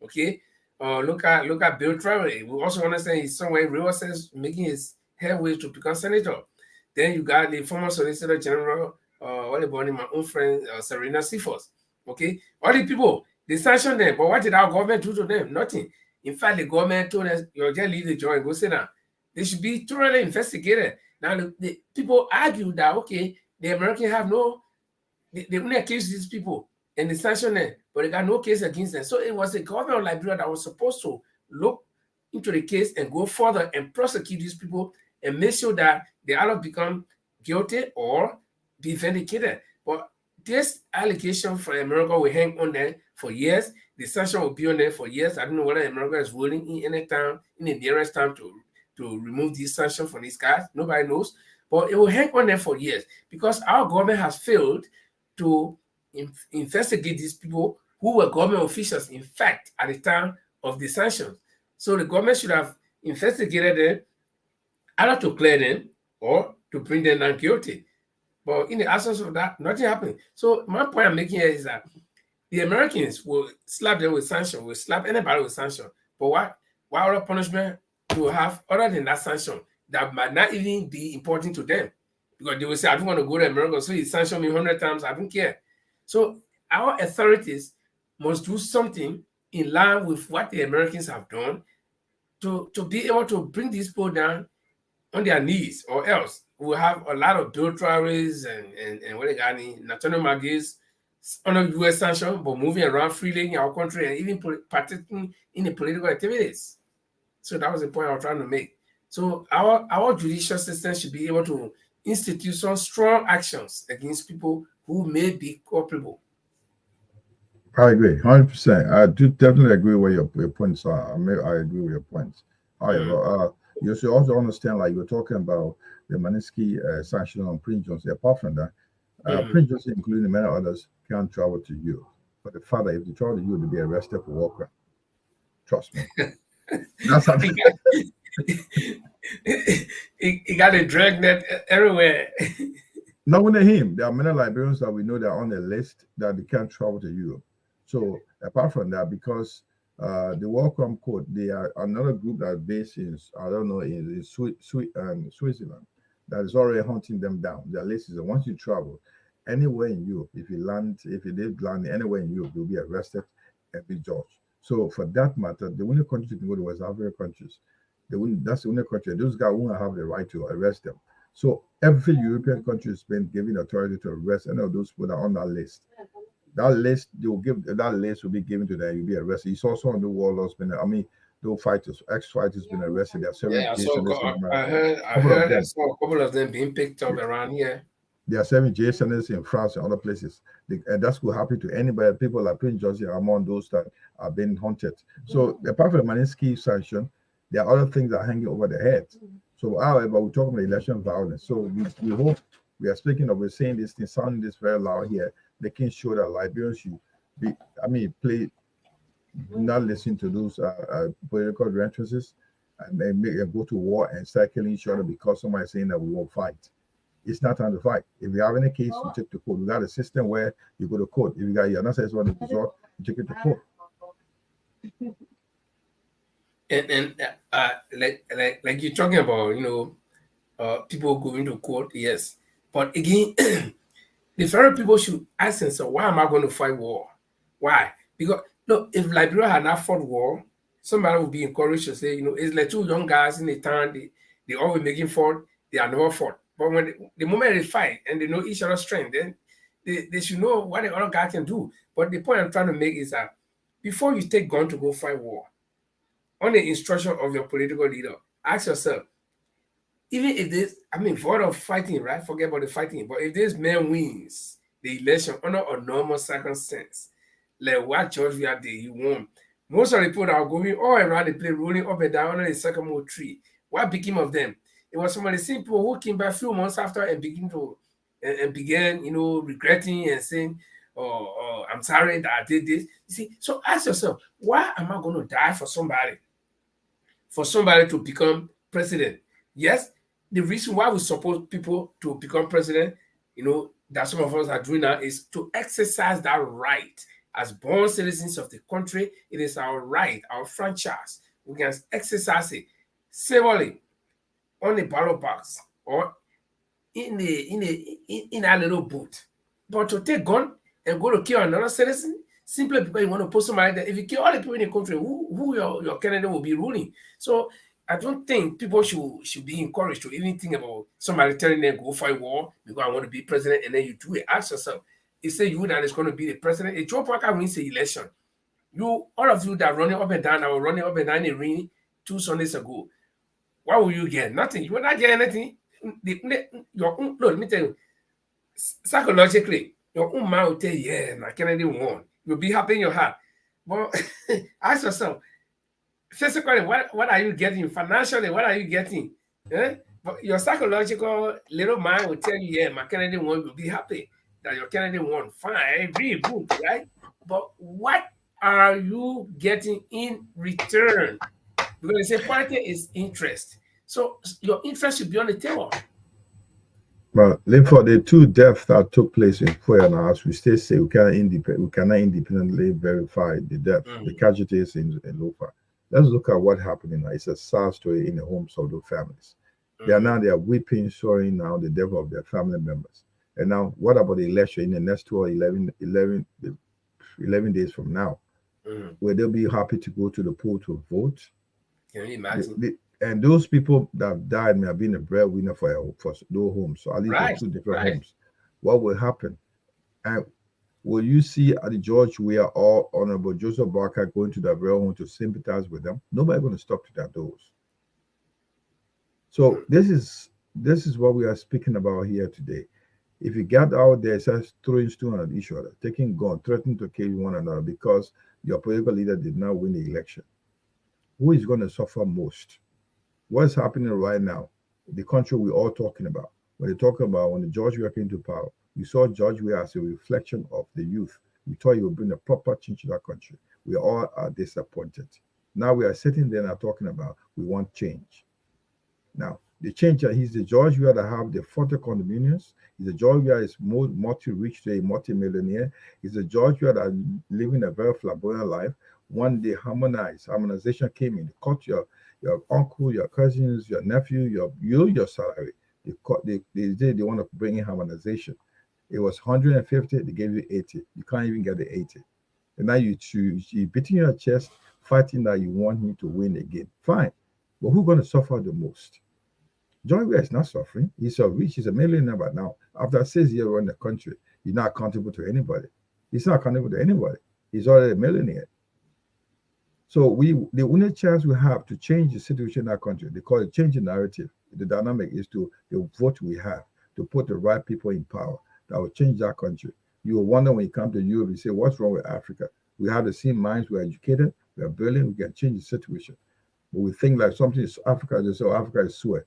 Okay, look at Bill Traore. We also understand he's somewhere in Rio says making his headway to become senator. Then you got the former Solicitor General, what about my own friend Serena Sifos. Okay, all the people, they sanctioned them, but what did our government do to them? Nothing. In fact, the government told us, you just leave the joint and go sit down. They should be thoroughly investigated. Now, the people argue that, okay, the Americans have they only accuse these people and they sanction them, but they got no case against them. So it was the government of Liberia that was supposed to look into the case and go further and prosecute these people and make sure that they either become guilty or be vindicated. But this allegation from America will hang on there for years. The sanction will be on there for years. I don't know whether America is willing in any time, in the nearest time, to remove these sanctions from these guys. Nobody knows. But it will hang on there for years because our government has failed to investigate these people who were government officials, in fact, at the time of the sanctions. So the government should have investigated them, either to clear them or to bring them down guilty. But in the absence of that, nothing happened. So my point I'm making here is that the Americans will slap them with sanction, will slap anybody with sanction. But what other punishment to have other than that sanction that might not even be important to them? Because they will say, I don't want to go to America, so you sanction me 100 times, I don't care. So our authorities must do something in line with what the Americans have done to be able to bring these people down on their knees, or else we'll have a lot of arbitraries and what they got in Nathaniel Magis under U.S. sanction, but moving around freely in our country and even participating in the political activities. So that was the point I was trying to make. So our judicial system should be able to institute some strong actions against people who may be culpable. I agree, 100%. I do definitely agree with your points are. I agree with your points. However, you should also understand, like you're talking about the Manisky sanction on Prince Johnson. Apart from that, Prince Johnson, including many others, can't travel to you. But the father, if they travel to you, to be arrested for war crime. Trust me. That's something. He got a dragnet everywhere. Not only him, there are many Liberians that we know that are on the list that they can't travel to Europe. So apart from that, because the Welcome Code, they are another group that's based in, I don't know, in Switzerland, that is already hunting them down. Their list is that once you travel anywhere in Europe, if you did land anywhere in Europe, you'll be arrested and be judged. So for that matter, the only country you can go to West African countries. That's the only country. Those guys won't have the right to arrest them. So every European country has been given authority to arrest any of those people that are on that list. That list, that list will be given to them. You'll be arrested. You saw some of the warlords those fighters, ex-fighters been arrested. There are seven I saw a couple of them being picked up around here. There are 7 JSNs in France and other places. And that's what happened to anybody. People like Prince George are among those that are being hunted. So apart from the Manisky sanction, there are other things that are hanging over their heads. So, however, we're talking about election violence. So we hope we're saying this thing, sounding this very loud here, making sure that Liberians should not listen to those political entrances and go to war and start killing each other because somebody's saying that we won't fight. It's not time to fight. If you have any case, you take to court. We got a system where you go to court. If you got your unnecessary one to resort, you take it to court. And like you're talking about, people going to court, yes. But again, the federal people should ask themselves, why am I going to fight war? Why? Because look, if Liberia had not fought war, somebody would be encouraged to say, it's like 2 young guys in the town, they always making fought, they are never fought. But when the moment they fight and they know each other's strength, then they should know what the other guy can do. But the point I'm trying to make is that before you take gun to go fight war, on the instruction of your political leader, ask yourself, even if this, void of fighting, right? Forget about the fighting. But if this man wins the election under a normal circumstance, like what George we did, he won. Most of the people that are going all around the place, rolling up and down under the sycamore tree, what became of them? It was some of the same people who came back a few months after and began, regretting and saying, oh, I'm sorry that I did this. You see, so ask yourself, why am I going to die for somebody? For somebody to become president? Yes, the reason why we support people to become president, that some of us are doing now is to exercise that right. As born citizens of the country, it is our right, our franchise. We can exercise it civilly on the ballot box or in a little booth. But to take gun and go to kill another citizen simply because you want to put somebody there, if you kill all the people in the country, who your candidate will be ruling? So I don't think people should be encouraged to even think about somebody telling them go fight war because I want to be president, and then you do it. Ask yourself, is it you that is going to be the president? If Joe Parker wins the election, all of you that running up and down, that were running up and down the ring 2 Sundays ago, what will you get? Nothing. You will not get anything. Look, let me tell you, psychologically, Your own mind will tell you, yeah, my Kennedy won. You'll be happy in your heart. But ask yourself, physically, what are you getting? Financially, what are you getting? Eh? But your psychological little mind will tell you, yeah, my Kennedy won, you'll be happy that your Kennedy won. Fine, I agree, good, right? But what are you getting in return? Because they say politics is interest. So your interest should be on the table. But for the two deaths that took place in Puebla, as we still say, we cannot independently verify the death, the Mm, casualties in Lofa. Let's look at what happened in. It's a sad story in the homes of those families. mm, They are weeping, showing now the death of their family members. And now, what about the election in the next 12, 11 days from now? mm. Will they be happy to go to the poll to vote? Can you imagine? And those people that have died may have been a breadwinner for those homes. So at least for Right, two different right. homes. What will happen? And will you see at the George we are all Honorable Joseph Barker going to the real home to sympathize with them? Nobody going to stop to their doors. So Mm, this is what we are speaking about here today. If you get out there, starts throwing stones at each other, taking gun, threatening to kill one another because your political leader did not win the election, who is going to suffer most? What's happening right now? The country we're all talking about. When they talk about when the George Weah came to power, we saw George Weah as a reflection of the youth. We thought he would bring a proper change to that country. We all are disappointed. Now we are sitting there and talking about we want change. Now, the change he's the George Weah that have the 40 condominiums. He's the George Weah is more multi-rich to a multi-millionaire. He's the George Weah that living a very flamboyant life. One day harmonization came in. They cut your uncle, your cousins, your nephew, your salary. They want to bring in harmonization. It was 150, they gave you 80. You can't even get the 80. And now you beating your chest, fighting that you want him to win again. Fine. But who's going to suffer the most? John Weah is not suffering. He's so rich. He's a millionaire right now. After 6 years running the country, he's not accountable to anybody. He's not accountable to anybody. He's already a millionaire. So the only chance we have to change the situation in our country, they call it change the narrative. The dynamic is to the vote we have to put the right people in power that will change our country. You will wonder when you come to Europe, you say, what's wrong with Africa? We have the same minds, we're educated, we're brilliant, we can change the situation. But we think like something is Africa, they say, oh, Africa is swear.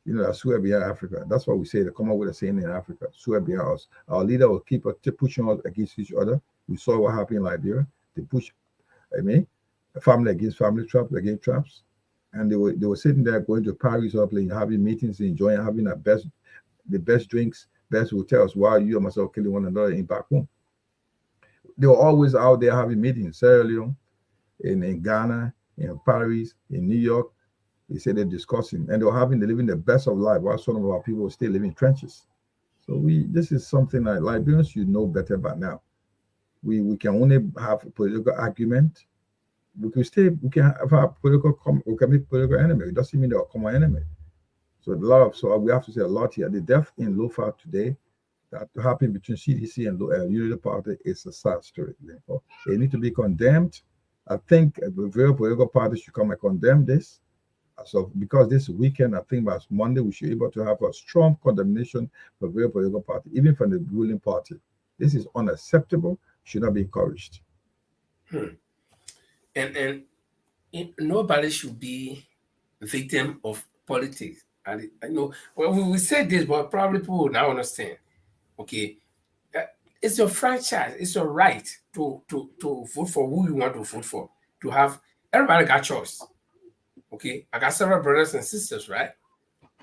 You know, I swear behind Africa. That's what we say. They come up with a saying in Africa, swear behind us. Our leader will keep pushing us against each other. We saw what happened in Liberia. They push, I mean, family against family, traps against traps. And they were sitting there going to Paris or playing, having meetings, enjoying, having the best drinks, best hotels, while you and myself killing one another in back home. They were always out there having meetings, Sierra Leone, in Ghana, in Paris, in New York. They said they're discussing, and they're living the best of life while some of our people still living in trenches. So this is something like Liberians should know better by now. We can only have a political argument. We can have a we can make political enemy. It doesn't mean they're a common enemy. So we have to say a lot here. The death in Lofa today that happened between CDC and Unity Party is a sad story. They need to be condemned. I think the very political parties should come and condemn this. So because this weekend, I think by Monday, we should be able to have a strong condemnation for the political party, even from the ruling party. This is unacceptable, should not be encouraged. Hmm. And nobody should be a victim of politics. I know, well, we say this, but probably people will now understand. Okay, uh, it's your franchise, it's your right to vote for who you want to vote for. To have everybody got choice. Okay, I got several brothers and sisters, right?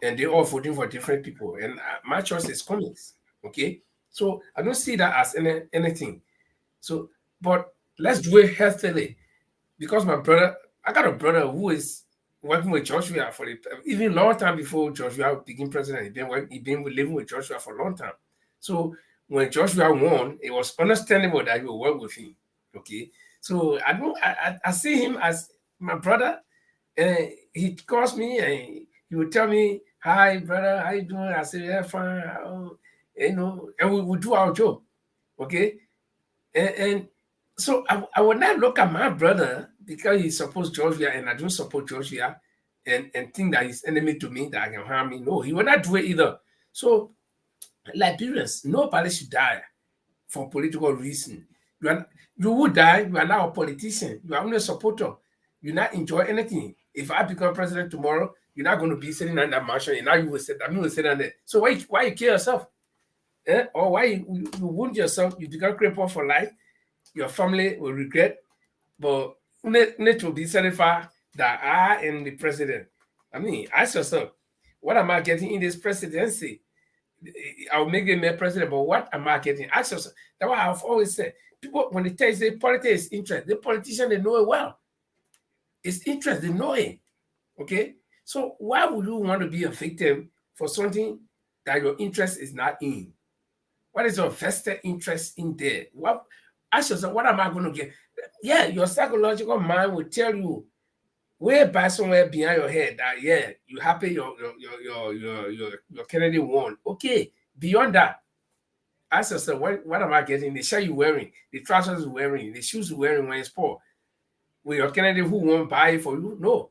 And they're all voting for different people, and my choice is comics. Okay, so I don't see that as anything. So, but let's do it healthily because my brother, I got a brother who is working with Joshua for even long time before Joshua became president. He been living with Joshua for a long time. So when Joshua won, it was understandable that he would work with him. Okay, so I see him as my brother, and he calls me and he would tell me, "Hi, brother, how you doing?" I say, "Yeah, fine." Oh, and we do our job. Okay, and so I would not look at my brother because he supports Georgia and I don't support Georgia and think that he's enemy to me, that I can harm me. No, he would not do it either. So Liberians, nobody should die for political reason. You will die. You are now a politician. You are only a supporter. You not enjoy anything. If I become president tomorrow, you're not going to be sitting in that mansion, and now you will sit. I mean, will sit down there. So why you kill yourself? Or why you wound yourself? You become crippled for life. Your family will regret. But need to be satisfied that I am the president. I mean, ask yourself, what am I getting in this presidency? I'll make them a president, but what am I getting? Ask yourself. That's why I've always said, people, when they tell you say politics is interest, the politician, they know it well. It's interest, they know it. Okay? So why would you want to be a victim for something that your interest is not in? What is your vested interest in there? What ask yourself, what am I going to get? Yeah, your psychological mind will tell you way back somewhere behind your head that you happy your Kennedy won. Okay, beyond that, ask yourself, what am I getting? The shirt you wearing, the trousers you wearing, the shoes you wearing when it's poor. Will your Kennedy who won't buy it for you? No.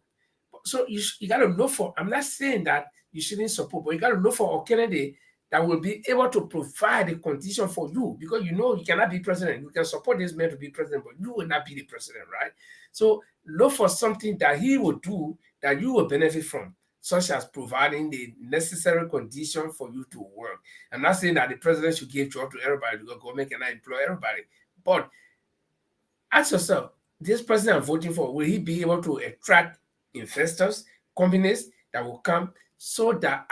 So you got to look for. I'm not saying that you shouldn't support, but you got to look for a candidate that will be able to provide the condition for you, because you know you cannot be president. You can support this man to be president, but you will not be the president, right? So look for something that he will do that you will benefit from, such as providing the necessary condition for you to work. I'm not saying that the president should give job to everybody, because government cannot employ everybody. But ask yourself, this president I'm voting for, will he be able to attract investors, companies that will come, so that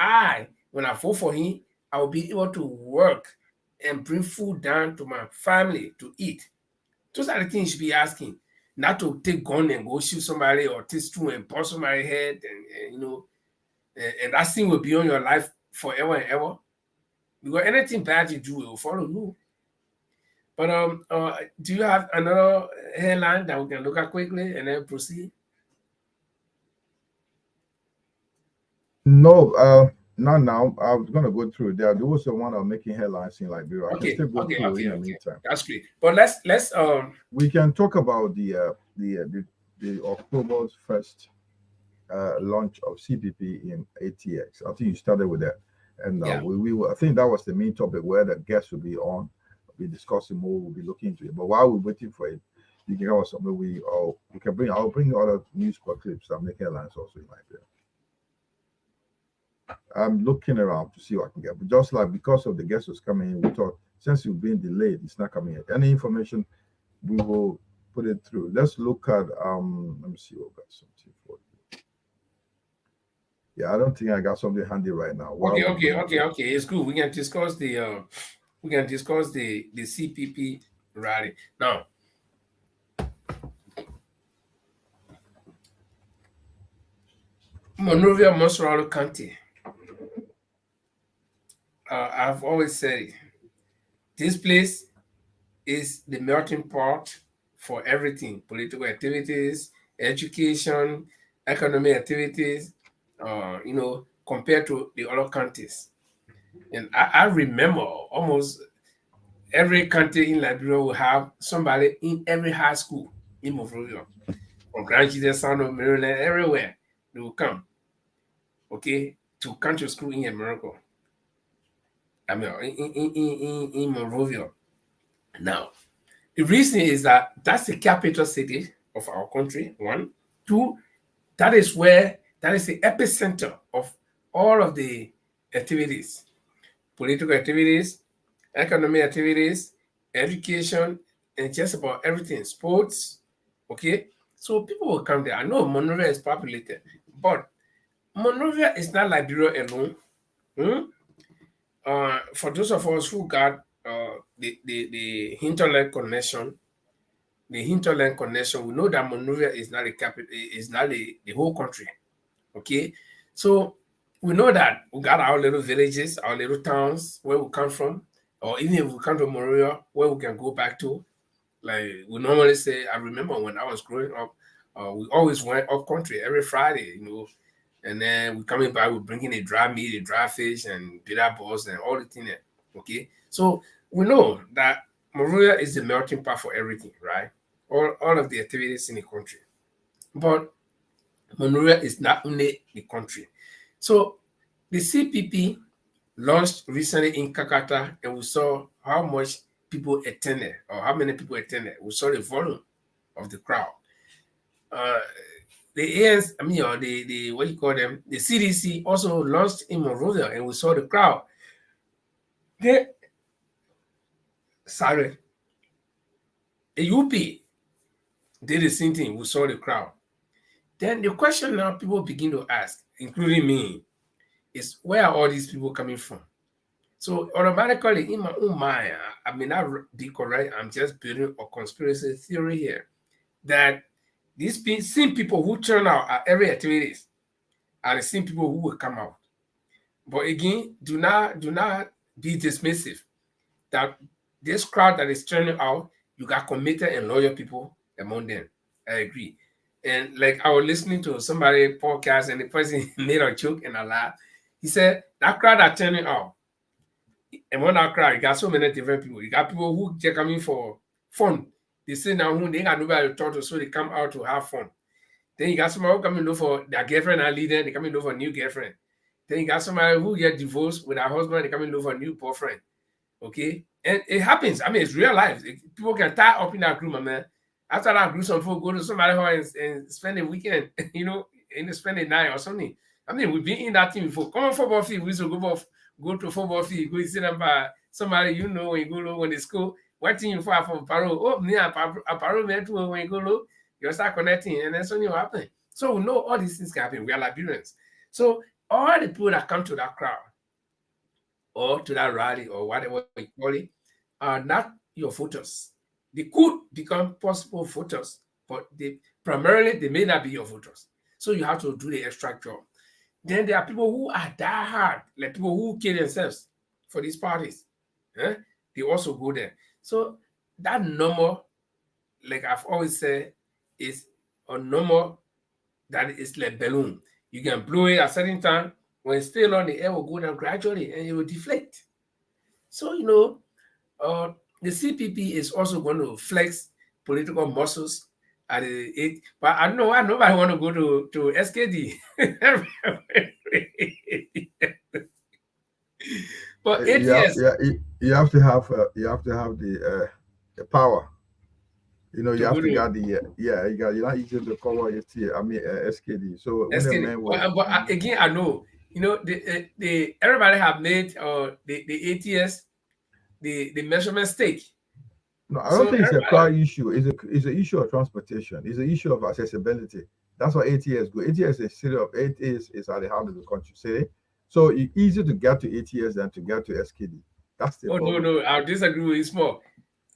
when I vote for him, I will be able to work and bring food down to my family to eat? Those are the things you should be asking, not to take gun and go shoot somebody or take stone and bust somebody's head, and that thing will be on your life forever and ever. Because anything bad you do, it will follow you. But do you have another headline that we can look at quickly and then proceed? No, not now. I was going to go through there. There was the one of making headlines in Liberia. I can still go through in the meantime. That's great. But let's we can talk about the October's first launch of CPP in ATX. I think you started with that, and I think that was the main topic where the guests will be on. We'll be discussing more. We'll be looking into it. But while we're waiting for it, you can have something we can bring. I'll bring other news clips that make headlines also in Liberia. I'm looking around to see what I can get, but just like because of the guests who's coming in, we thought since you've been delayed, it's not coming yet. Any information, we will put it through. Let's look at let me see what got something for you. Yeah, I don't think I got something handy right now. Okay. It's good. We can discuss the CPP rally now. Monrovia, Monrovia County. I've always said this place is the melting pot for everything: political activities, education, economic activities, compared to the other counties. And I remember almost every county in Liberia will have somebody in every high school in Monrovia, from Grand Jesus, Sound of Maryland, everywhere they will come, to country school in America. I mean, in Monrovia. Now, the reason is that that's the capital city of our country, one. Two, that is the epicenter of all of the activities: political activities, economic activities, education, and just about everything, sports, So people will come there. I know Monrovia is populated, but Monrovia is not Liberia alone. For those of us who got the hinterland connection, we know that Monrovia is not the capital, is not the whole country. Okay, so we know that we got our little villages, our little towns where we come from, or even if we come to Monrovia, where we can go back to. Like we normally say, I remember when I was growing up, we always went up country every Friday, and then we coming back, we're bringing a dry meat, a dry fish, and bitter balls, and all the things. Okay, so we know that Monrovia is the melting pot for everything, right? All of the activities in the country, but Monrovia is not only the country. So the CPP launched recently in Kakata, and we saw how much people attended or how many people attended. We saw the volume of the crowd. The ANS, or the what you call them, the CDC also launched in Monrovia, and we saw the crowd. The UP did the same thing. We saw the crowd. Then the question now people begin to ask, including me, is where are all these people coming from? So automatically in my own mind, I may not be correct. I'm just building a conspiracy theory here that these same people who turn out at every activities are the same people who will come out. But again, do not be dismissive that this crowd that is turning out, you got committed and loyal people among them. I agree. And like I was listening to somebody podcast and the person made a joke and a laugh. He said that crowd are turning out. And when that crowd, you got so many different people. You got people who just coming for fun. They say now who they got nobody to talk to, so they come out to have fun. Then you got somebody who coming look for their girlfriend and leaving, they coming look for a new girlfriend. Then you got somebody who get divorced with her husband, they coming look for a new boyfriend. Okay? And it happens. I mean, it's real life. People can tie up in that group, man. After that group, some people go to somebody who and spend a weekend, and spend a night or something. I mean, we've been in that team before. Come on, football field. We used to go to football field, go sit them by somebody when you go low when they school. What thing you for from Paro? Oh, me a Paro man too when you go low, you start connecting, and then something will happen. So we know all these things can happen. We are Liberians. So all the people that come to that crowd or to that rally or whatever you call it are not your voters. They could become possible voters, but primarily they may not be your voters. So you have to do the extra job. Then there are people who are diehard, like people who kill themselves for these parties. They also go there. So that number, like I've always said, is a number that is like balloon. You can blow it at a certain time. When it's still on, the air will go down gradually and it will deflate. So, the CPP is also going to flex political muscles at it. But I don't know why nobody want to go to SKD. But ATS, you have to have the power. You have to get you're not easy to cover SKD. So SKD. But again, I know the everybody have made the ATS the measurement stake. No, I don't think it's a crowd issue. It's an issue of transportation. It's an issue of accessibility. That's why ATS go. ATS is city of ATS is at the heart of the country city. So it's easier to get to ATS than to get to SKD. That's the problem. No, I disagree with you small.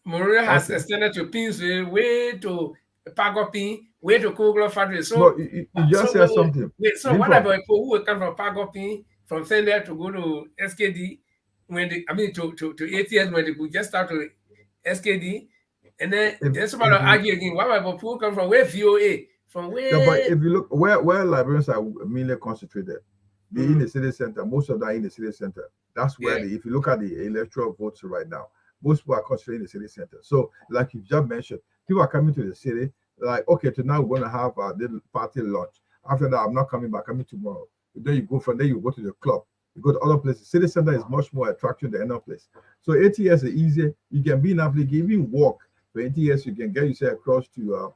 Monrovia has extended to Pinsway, way to Pagopin, way to Koglo Factory. So you just said something. Wait, so what about people who will come from Pagopin, from Fender to go to SKD, to ATS when they could just start to SKD, and then somebody argue again. What about people come from where VOA? From where? Yeah, but if you look where Liberians are mainly concentrated, they're in the city center. Most of them are in the city center. That's where if you look at the electoral votes right now, most people are concentrated in the city center. So, like you just mentioned, people are coming to the city. Like, okay, tonight we're going to have a little party lunch. After that, I'm not coming back. Coming tomorrow. Then you go from there. You go to the club. You go to other places. City center is much more attractive than another place. So ATS is easier. You can be in Africa, even walk. For ATS, you can get yourself across to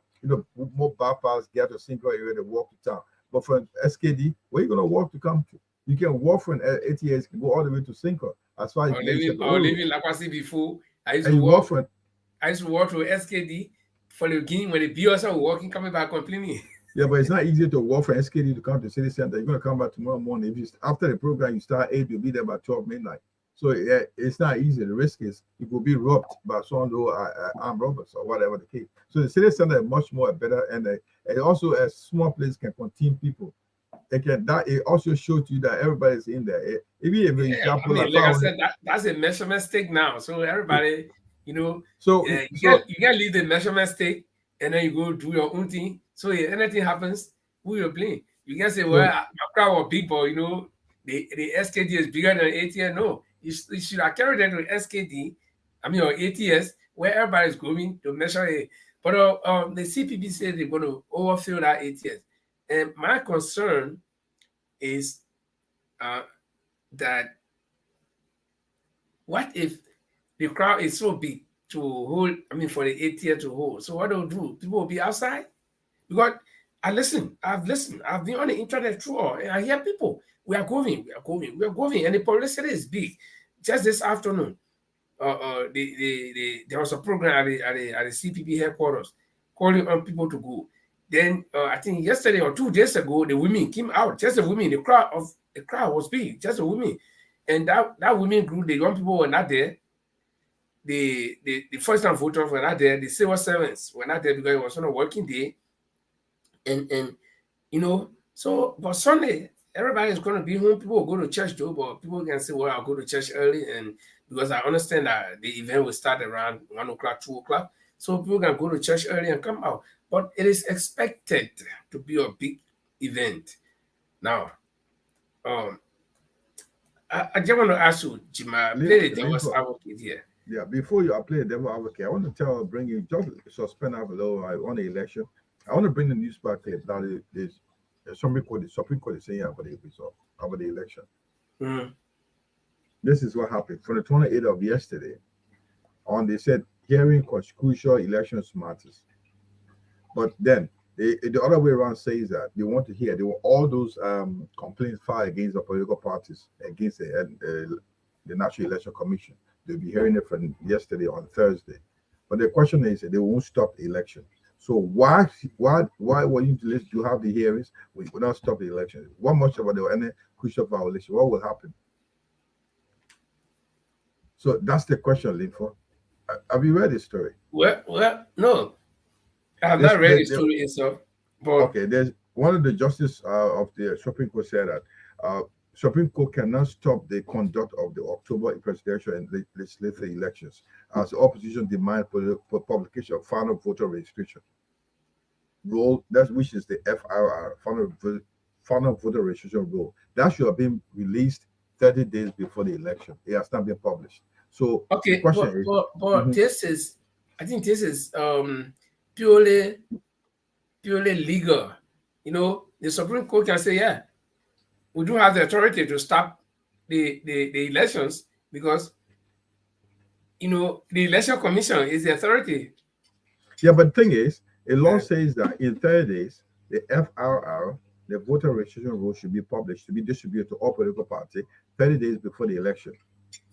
more bypass, get a single area to walk to town. But for SKD, where you gonna walk to come to? You can walk from ATS, you can go all the way to Cinco. As far as I live in La Pasi before. I used to walk to SKD for the game when the BOS were walking, coming back complaining. Yeah, but it's not easy to walk from SKD to come to city center. You're gonna come back tomorrow morning. If you after the program you start 8, you'll be there by 12 midnight. So it's not easy. The risk is you could be robbed by someone who are armed robbers or whatever the case. So the city center is much more better, and also a small place can contain people. It also shows you that everybody's in there. I said, that's a measurement stick now. So everybody, you can't leave the measurement stick and then you go do your own thing. So if anything happens, who you blame? You can say, well, my crowd was big, but the SKD is bigger than ATS. No, you should have carried them to SKD, or ATS, where everybody's going to measure it. But the CPP said they're going to overfill that ATS. And my concern is that what if the crowd is so big to hold, I mean, for the 8th year to hold. So what they'll do, people will be outside. Because I've listened, I've been on the internet through all, and I hear people, we are going, and the publicity is big. Just this afternoon, there was a program at the CPP headquarters calling on people to go. Then I think yesterday or 2 days ago, the women came out. Just the women, the crowd was big. Just the women, and that women group, the young people were not there. The first-time voters were not there. The civil servants were not there because it was on a working day, and so but Sunday everybody is going to be home. People will go to church though, but people can say, well, I'll go to church early, and because I understand that the event will start around 1 o'clock, 2 o'clock. So people can go to church early and come out. But it is expected to be a big event. Now, I just want to ask you, Jima, play the devil's advocate here. Yeah, before you play the devil advocate, I want to bring you, just suspend a little on the election. I want to bring the newspaper clip that is somebody called the Supreme Court is saying about the result, about the election. Mm. This is what happened. From the 28th of yesterday on, they said hearing crucial elections matters. But then the other way around says that they want to hear all those complaints filed against the political parties, against the National Election Commission. They'll be hearing it from yesterday on Thursday. But the question is, they won't stop the election. So why were you to have the hearings? We will not stop the election. What much about there were any crucial violation? What will happen? So that's the question, Linfo. Have you read the story? Well, no. I have not read the story itself. But okay, there's one of the justices of the Supreme Court said that Supreme Court cannot stop the conduct of the October presidential and legislative elections as the opposition demands for publication of final voter registration roll, which is the FRR, final voter registration roll. That should have been released 30 days before the election. It has not been published. So okay, but this is, I think this is purely legal. The Supreme Court can say, yeah, we do have the authority to stop the elections because the Election Commission is the authority. Yeah, but the thing is, a law says that in 30 days, the FRR, the voter registration roll, should be published, to be distributed to all political parties 30 days before the election.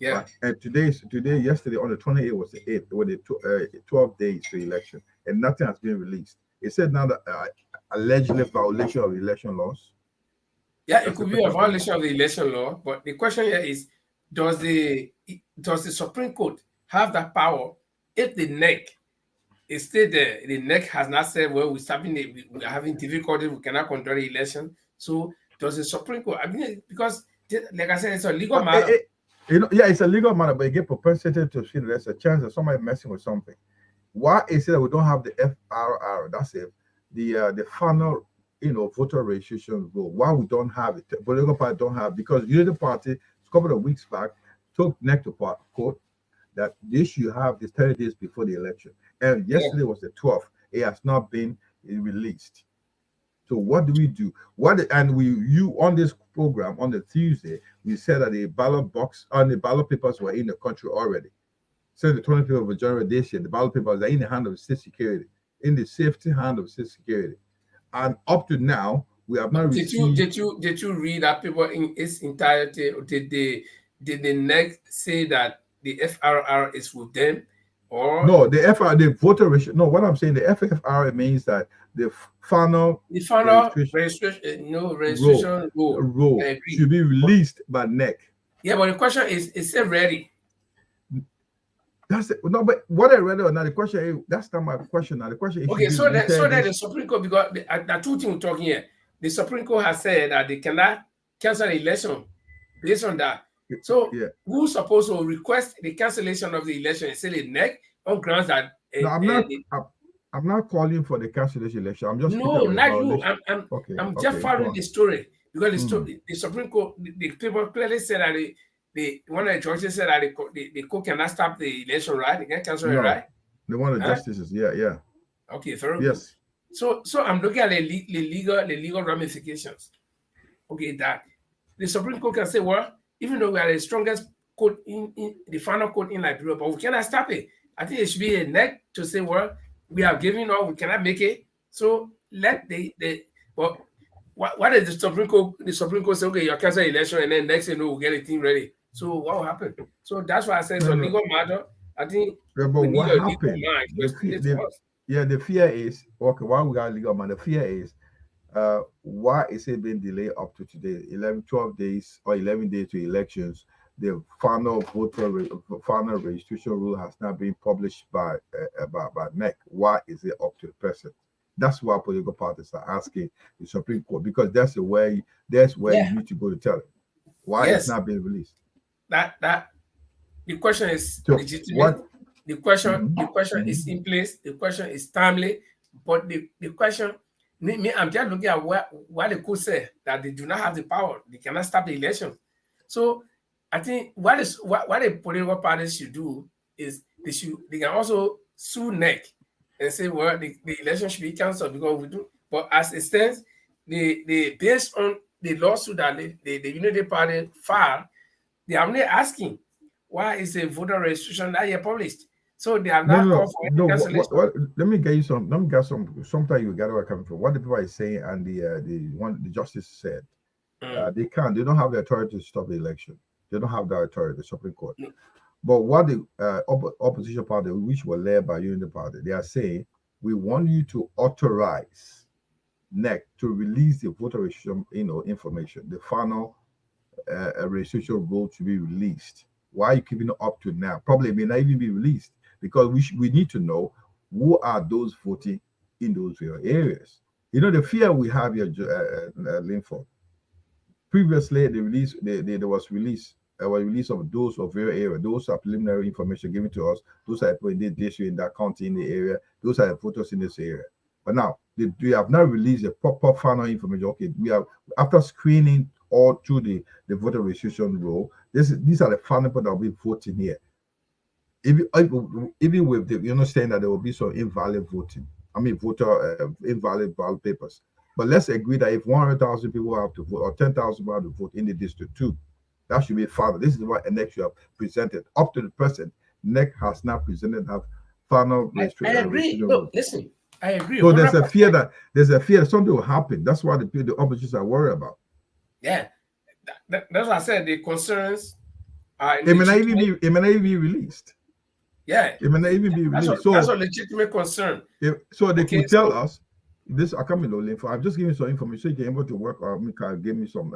Yeah. And yesterday on the 28th was the 8th, with the 12 days to election, and nothing has been released. It said now that allegedly violation of election laws. Yeah, it could be a violation of the election law, but the question here is, does the Supreme Court have that power if the NEC is still there? The NEC has not said, well, we're having difficulty, we cannot conduct the election. So does the Supreme Court, I mean, because like I said, it's a legal matter. It's a legal matter, but you get propensity to see that there's a chance that somebody messing with something. Why is it that we don't have the FRR? That's it. The final voter registration rule. Why we don't have it? Political party don't have, because Unity Party a couple of weeks back took NEC to court that they should have this 30 days before the election. And yesterday was the 12th. It has not been released. So what do we do? You on this program on the Tuesday, we said that the ballot box and the ballot papers were in the country already. So the 25th of January this year, the ballot papers are in the hand of state security, in the safety hand of state security. And up to now, we have not received. Did you read that paper in its entirety? Or did the NEC say that the FRR is with them? Or no, the voter registration. No, what I'm saying, the FFR means that the final registration rule should be released by NEC. Yeah, but the question is it ready? That's it. No, but what I read or not, the question is, that's not my question now. The question is, okay, so that the Supreme Court, because there are two things we're talking here. The Supreme Court has said that they cannot cancel the election based on that. So who's supposed to request the cancellation of the election? Is it the NEC on grounds that no, I'm not calling for the cancellation election. I'm just not you. I'm just following the story, because the Supreme Court, the people clearly said that one of the judges said that the court cannot stop the election, right? They can't cancel it, right? The one of the justices, yeah. Okay, very good. So I'm looking at the legal ramifications. Okay, that the Supreme Court can say, well, even though we are the strongest court in the final court in Liberia, but we cannot stop it. I think it should be a neck to say, well, we are giving up, we cannot make it. So let but what is the Supreme Court? The Supreme Court say, okay, you cancel election, and then next thing you know, we'll get a team ready. So what will happen? So that's why I said it's a legal matter. I think Yeah, but we need what a legal happened? mind to explain it to us. The fear is okay. Why we got legal man? The fear is, why is it being delayed up to today? 11, 12 days or 11 days to elections. The final final registration rule has not been published by NEC. Why is it up to the president? That's why political parties are asking the Supreme Court, because that's where you need to go to tell it why it's not being released. That the question is So legitimate. The question is Mhm. in place. The question is timely. But the question, I'm just looking at what the court said, that they do not have the power. They cannot stop the election. So I think what the political parties should do is they can also sue NEC and say, well, the election should be cancelled because we do. But as it stands, they based on the lawsuit that the Unity Party filed, they are only asking why is a voter registration not yet published. So they have not called for any cancellation. Let me get you some. Let me get some. Sometimes you get where I'm coming from. What the people are saying, and the justice said, they can't. They don't have the authority to stop the election. They don't have the authority. The Supreme Court. No. But what the opposition party, which were led by Unity Party, they are saying, we want you to authorize NEC to release the voter registration, information, the final registration rule to be released. Why are you keeping it up to now? Probably it may not even be released, because we need to know who are those voting in those areas. The fear we have here, Linford. Previously, there was release of those of your area. Those are preliminary information given to us. Those are people in this district, in that county, in the area. Those are the voters in this area. But now we have not released a proper final information. Okay, we have, after screening all through the voter registration rule, these are the final people that will be voting here. Even with you understand that there will be some invalid voting. I mean, invalid ballot papers. But let's agree that if 100,000 people have to vote, or 10,000 people have to vote in the district too, that should be final. This is what NEC should have presented. Up to the present, NEC has not presented that final I agree. No, listen, I agree. So there's a fear that something will happen. That's what the opposition are worried about. Yeah, that's what I said. The concerns are it may not even be released. Yeah, it may not even be released. That's a legitimate concern. So they could tell us this. I come in info. I'm just giving some information. You can able to work or give me some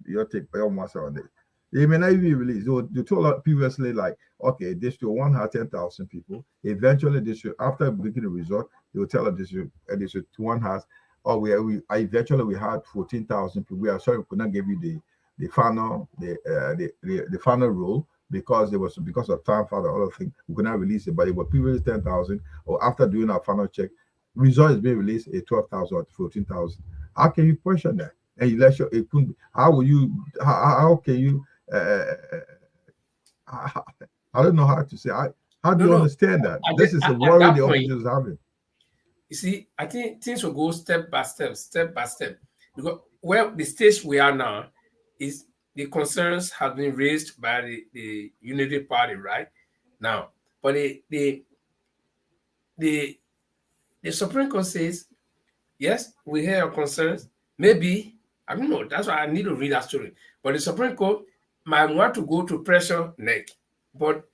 your take your answer on it. They may not even be released. They told us previously, like, okay, District 1 had 10,000 people. Eventually, after making the result, they will tell us District 1 has, eventually we had 14,000 people. We are sorry we could not give you the final the final rule because of time for the other thing. We could not release it, but it was previously 10,000. Or after doing our final check, result is being released at 12,000 or 14,000. How can you question that? And election, it couldn't. How will you? How can you? I don't know how to say. How do you understand that? This is a worry the opposition is having. You see, I think things will go step by step, because the stage we are now is the concerns have been raised by the Unity Party right now, but the Supreme Court says, yes, we hear your concerns. Maybe, I don't know, that's why I need to read that story. But the Supreme Court might want to go to pressure NEC, but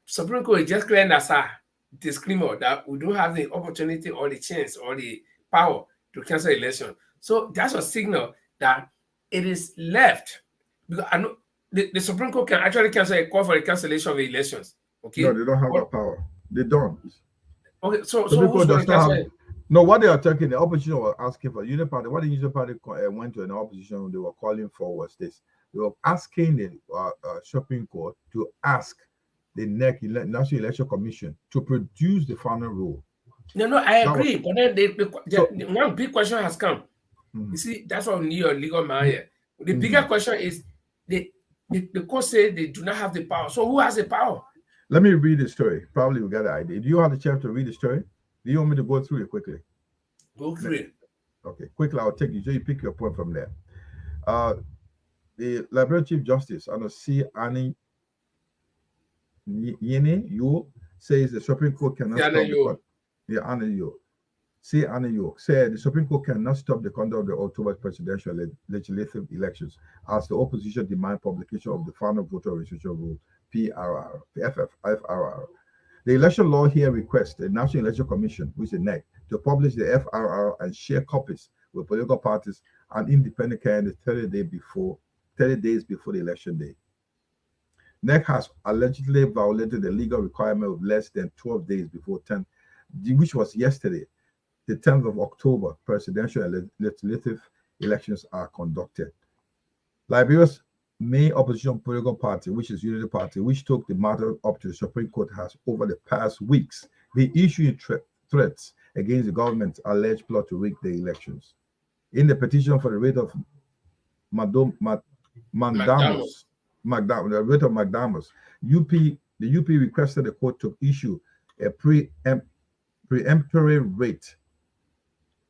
Supreme Court is just clearing that disclaimer that we don't have the opportunity or the chance or the power to cancel election. So that's a signal that it is left. Because I know the Supreme Court can actually cancel a call for the cancellation of the elections. Okay. No, they don't have that power. They don't. Okay, so who's going to cancel? No, what they are talking, the opposition were asking for Unity Party. What the Unity Party went to an opposition they were calling for was this. They were asking the Supreme Court to ask the NEC, National Election Commission, to produce the final rule. No, I agree. But then one big question has come. You see, that's why we need a legal man here. The bigger question is the court said they do not have the power. So who has the power? Let me read the story. Probably we got an idea. Do you have the chance to read the story? Do you want me to go through it quickly? Go through it. Okay, quickly, I'll take you. So you pick your point from there. The Liberal Chief Justice, C. Annie Yene Yu, says the Supreme Court cannot stop the Anna York. See, Anna York said the Supreme Court cannot stop the conduct of the October presidential legislative elections as the opposition demand publication of the final voter registration rule, FRR. The election law here requests the National Election Commission, which is the NEC, to publish the FRR and share copies with political parties and independent candidates 30 days before the election day. NEC has allegedly violated the legal requirement of less than 12 days before 10, which was yesterday, the 10th of October, presidential and legislative elections are conducted. Liberia's main opposition political party, which is Unity Party, which took the matter up to the Supreme Court, has over the past weeks been issuing threats against the government's alleged plot to rig the elections. In the petition for the writ of Mandamus, the UP requested the court to issue a preemptory writ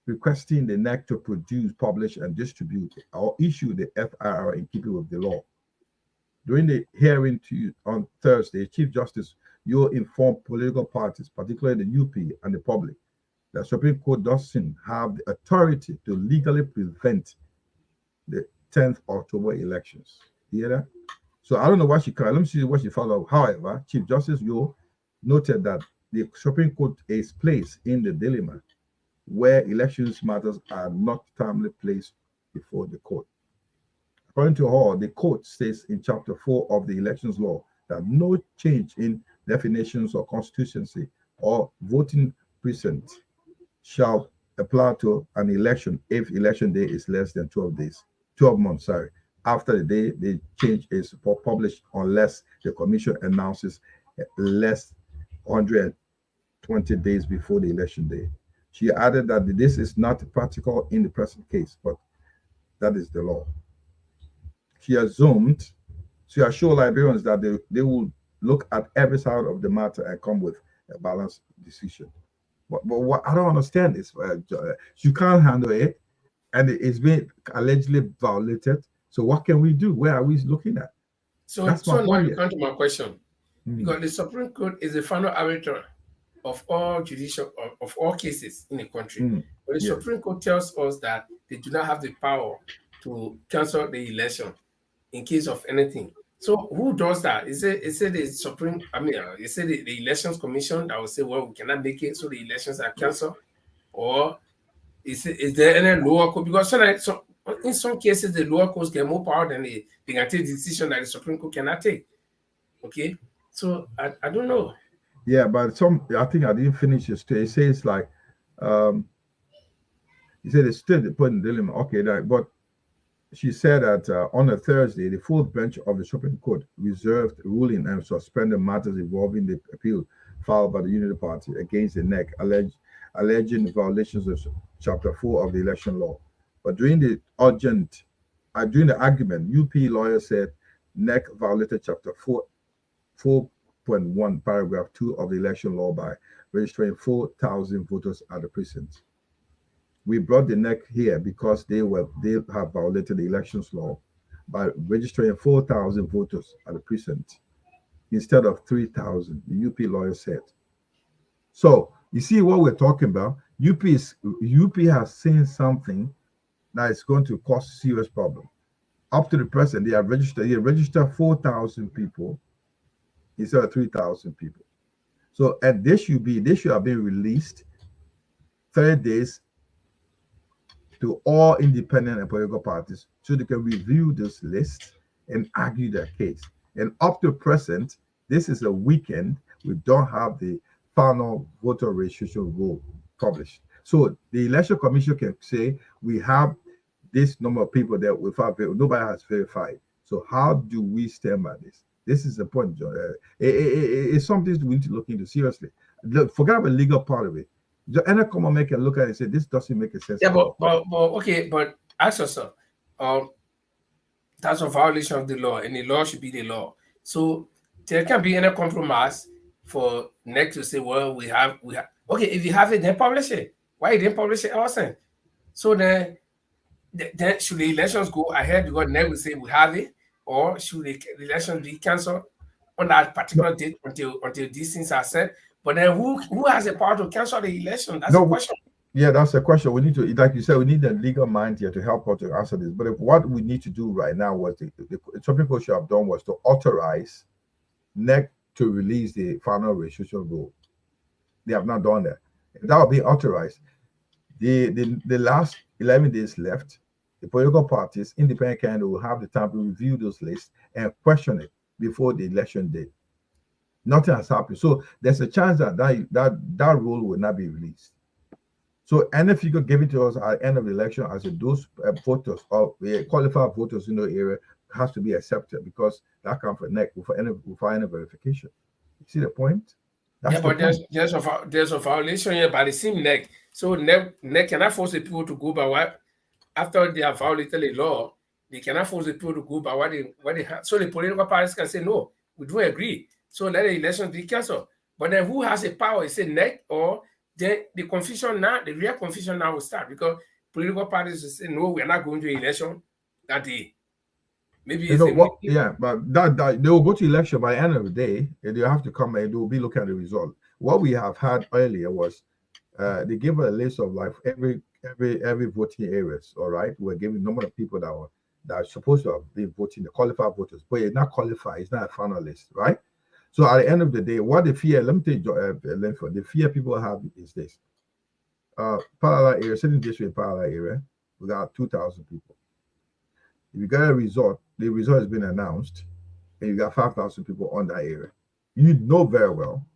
requesting the NEC to produce, publish, and distribute or issue the FRR in keeping with the law. During the hearing on Thursday, Chief Justice Yo informed political parties, particularly the UP and the public, that Supreme Court doesn't have the authority to legally prevent the 10th October elections. You hear that? So I don't know what she can. Let me see what she found out. However, Chief Justice Yo noted that the Supreme Court is placed in the dilemma where elections matters are not timely placed before the court. According to her, the court states in Chapter 4 of the Elections Law that no change in definitions or constituency or voting precinct shall apply to an election if election day is less than 12 months, after the day the change is published, unless the commission announces less 120 days before the election day. She added that this is not practical in the present case, but that is the law. She assured Liberians that they will look at every side of the matter and come with a balanced decision. But what I don't understand is you can't handle it, and it's been allegedly violated. So what can we do? Where are we looking at? So now you come to my question. Because the Supreme Court is the final arbiter of all of all cases in the country. But the Supreme Court tells us that they do not have the power to cancel the election in case of anything. So who does that? Is it the Supreme? Is it the Elections Commission that will say, well, we cannot make it, so the elections are canceled, or is there any lower court? Because in some cases, the lower courts get more power than they can take decision that the Supreme Court cannot take. Okay, so I don't know. Yeah, but I think I didn't finish it. It says like, he said it's still the point in dilemma. Okay, but she said that on a Thursday, the full bench of the Supreme Court reserved ruling and suspended matters involving the appeal filed by the Unity Party against the NEC, alleging violations of Chapter 4 of the election law. But during the argument, UP lawyer said NEC violated Chapter 4.1, paragraph 2 of the election law by registering 4,000 voters at the precinct. We brought the NEC here because they have violated the elections law by registering 4,000 voters at the precinct instead of 3,000, the UP lawyer said. So you see what we're talking about. UP has seen something that is going to cause serious problem. Up to the present, they registered 4,000 people instead of 3,000 people. So they should have been released 30 days to all independent and political parties so they can review this list and argue their case. And up to present, this is a weekend, we don't have the final voter registration rule published. So the election commission can say we have this number of people that nobody has verified. So how do we stand by this? This is the point, John. It's something we need to look into seriously. Forget about the legal part of it. Any common man can look at it and say this doesn't make a sense. Yeah, but ask yourself, that's a violation of the law, and the law should be the law. So there can be any compromise for NEC to say, well, we have. Okay, if you have it, then publish it. Why you didn't publish it also? So then should the elections go ahead because NEC will say we have it, or should the elections be cancelled on that particular date until these things are said. But then who has the power to cancel the election? That's the No, question. yeah, that's the question. We need to, like you said, we need a legal mind here to help us to answer this. But if what we need to do right now was something people should have done was to authorize NEC to release the final registration rule. They have not done that. If that will be authorized, the last 11 days left, the political parties, independent candidates will have the time to review those lists and question it before the election day. Nothing has happened. So there's a chance that rule will not be released. So any figure given to us at the end of the election as those voters or qualified voters in the area has to be accepted because that comes for NEC without any verification. You see the point? That's but there's a violation here by the same NEC. So NEC cannot force the people to go by what after they have violated the law. They cannot force the people to go by what they have. So the political parties can say no, we don't agree. So let the elections be cancelled. But then who has the power? Is it NEC or then the confusion now, the real confusion now will start because political parties will say, no, we're not going to election that day. Maybe it's but that they will go to election by the end of the day, and they have to come and they will be looking at the result. What we have had earlier was they gave a list of like every voting areas. All right, we're giving the number of people that are supposed to have been voting, the qualified voters, but it's not qualified, it's not a final list, right? So at the end of the day, what the fear, let me tell you, the fear people have is this. Parallel area, certain district parallel area, we got 2,000 people. If you got a result, the result has been announced, and you got 5,000 people on that area. You know very well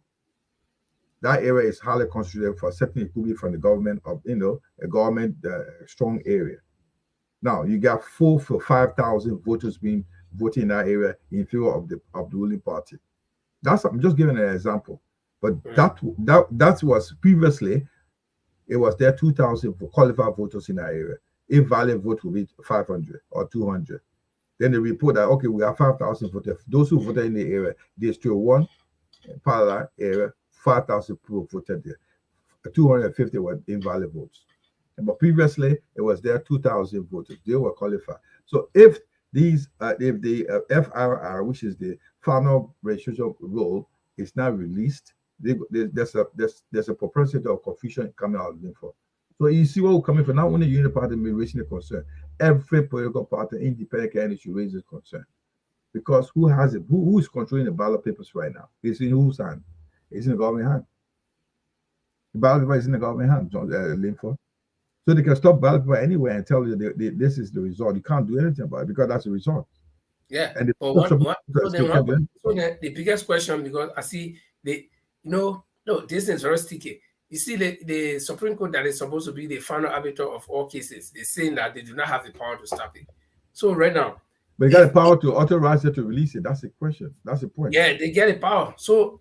that area is highly concentrated for certain it could be from the government of a government strong area. Now you got 4,000 to 5,000 voters being voting in that area in favor of the ruling party. I'm just giving an example, but that was previously it was there 2,000 qualified voters in that area. If valid vote will be 500 or 200, then they report that okay, we have 5,000 voters. Those who voted in the area, they still won parallel area. 5,000 people voted there. 250 were invalid votes. But previously it was there 2,000 voters. They were qualified. So if these, if the FRR, which is the final registration rule, is not released, there's a propensity of confusion coming out of the info. So you see what we're coming from. Not only the Unity Party may raising a concern, every political party, independent candidate should raise this concern. Because who has it? Who is controlling the ballot papers right now? It's in whose hand? It's in the government hand. The ballot paper is in the government hand, Linford. So they can stop ballot paper anywhere and tell you this is the result. You can't do anything about it because that's the result. Yeah. And the biggest question, because I see no, this is very sticky. You see, the Supreme Court that is supposed to be the final arbiter of all cases, they're saying that they do not have the power to stop it. So right now, but they got the power to authorize it to release it. That's the question. That's the point. Yeah, they get the power. So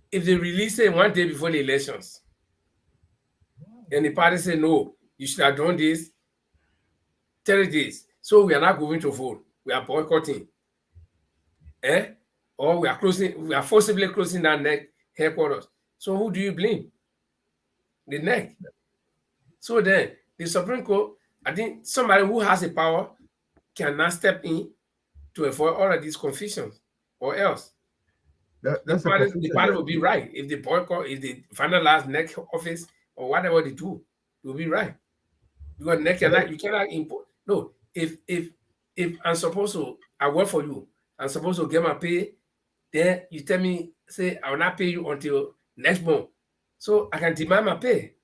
if they release it one day before the elections, and the party say no, you should have done this 30 days. So we are not going to vote. We are boycotting. Or we are forcibly closing that NEC headquarters. So who do you blame? The NEC. So then the Supreme Court, I think somebody who has the power cannot step in to avoid all of these confusions, or else the party will be right. If they boycott, if they finalize NEC office or whatever they do, it will be right. Because NEC you cannot import. No, if I'm supposed to, I work for you, I'm supposed to get my pay, then you tell me, say, I will not pay you until next month. So I can demand my pay.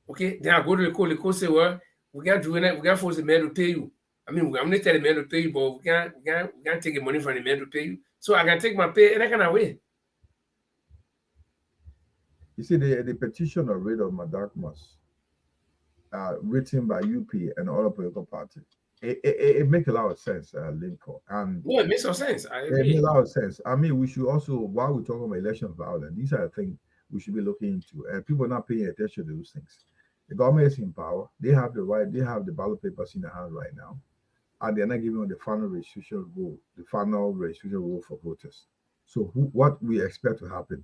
Okay, then I go to the court say, well, we can't do it, we can't force the man to pay you. I mean, I'm gonna tell the man to pay you, but we can't take the money from the man to pay you. So I can take my pay and I can away. You see, the petition of writ of Madagmas, written by UP and other political parties, it makes a lot of sense, Lincoln. And no, it makes some sense. I agree. It makes a lot of sense. I mean, we should also, while we're talking about election violence, these are the things we should be looking into, and people are not paying attention to those things. The government is in power; they have the right, they have the ballot papers in their hand right now, and they're not giving them the final registration rule for voters. So, what we expect to happen?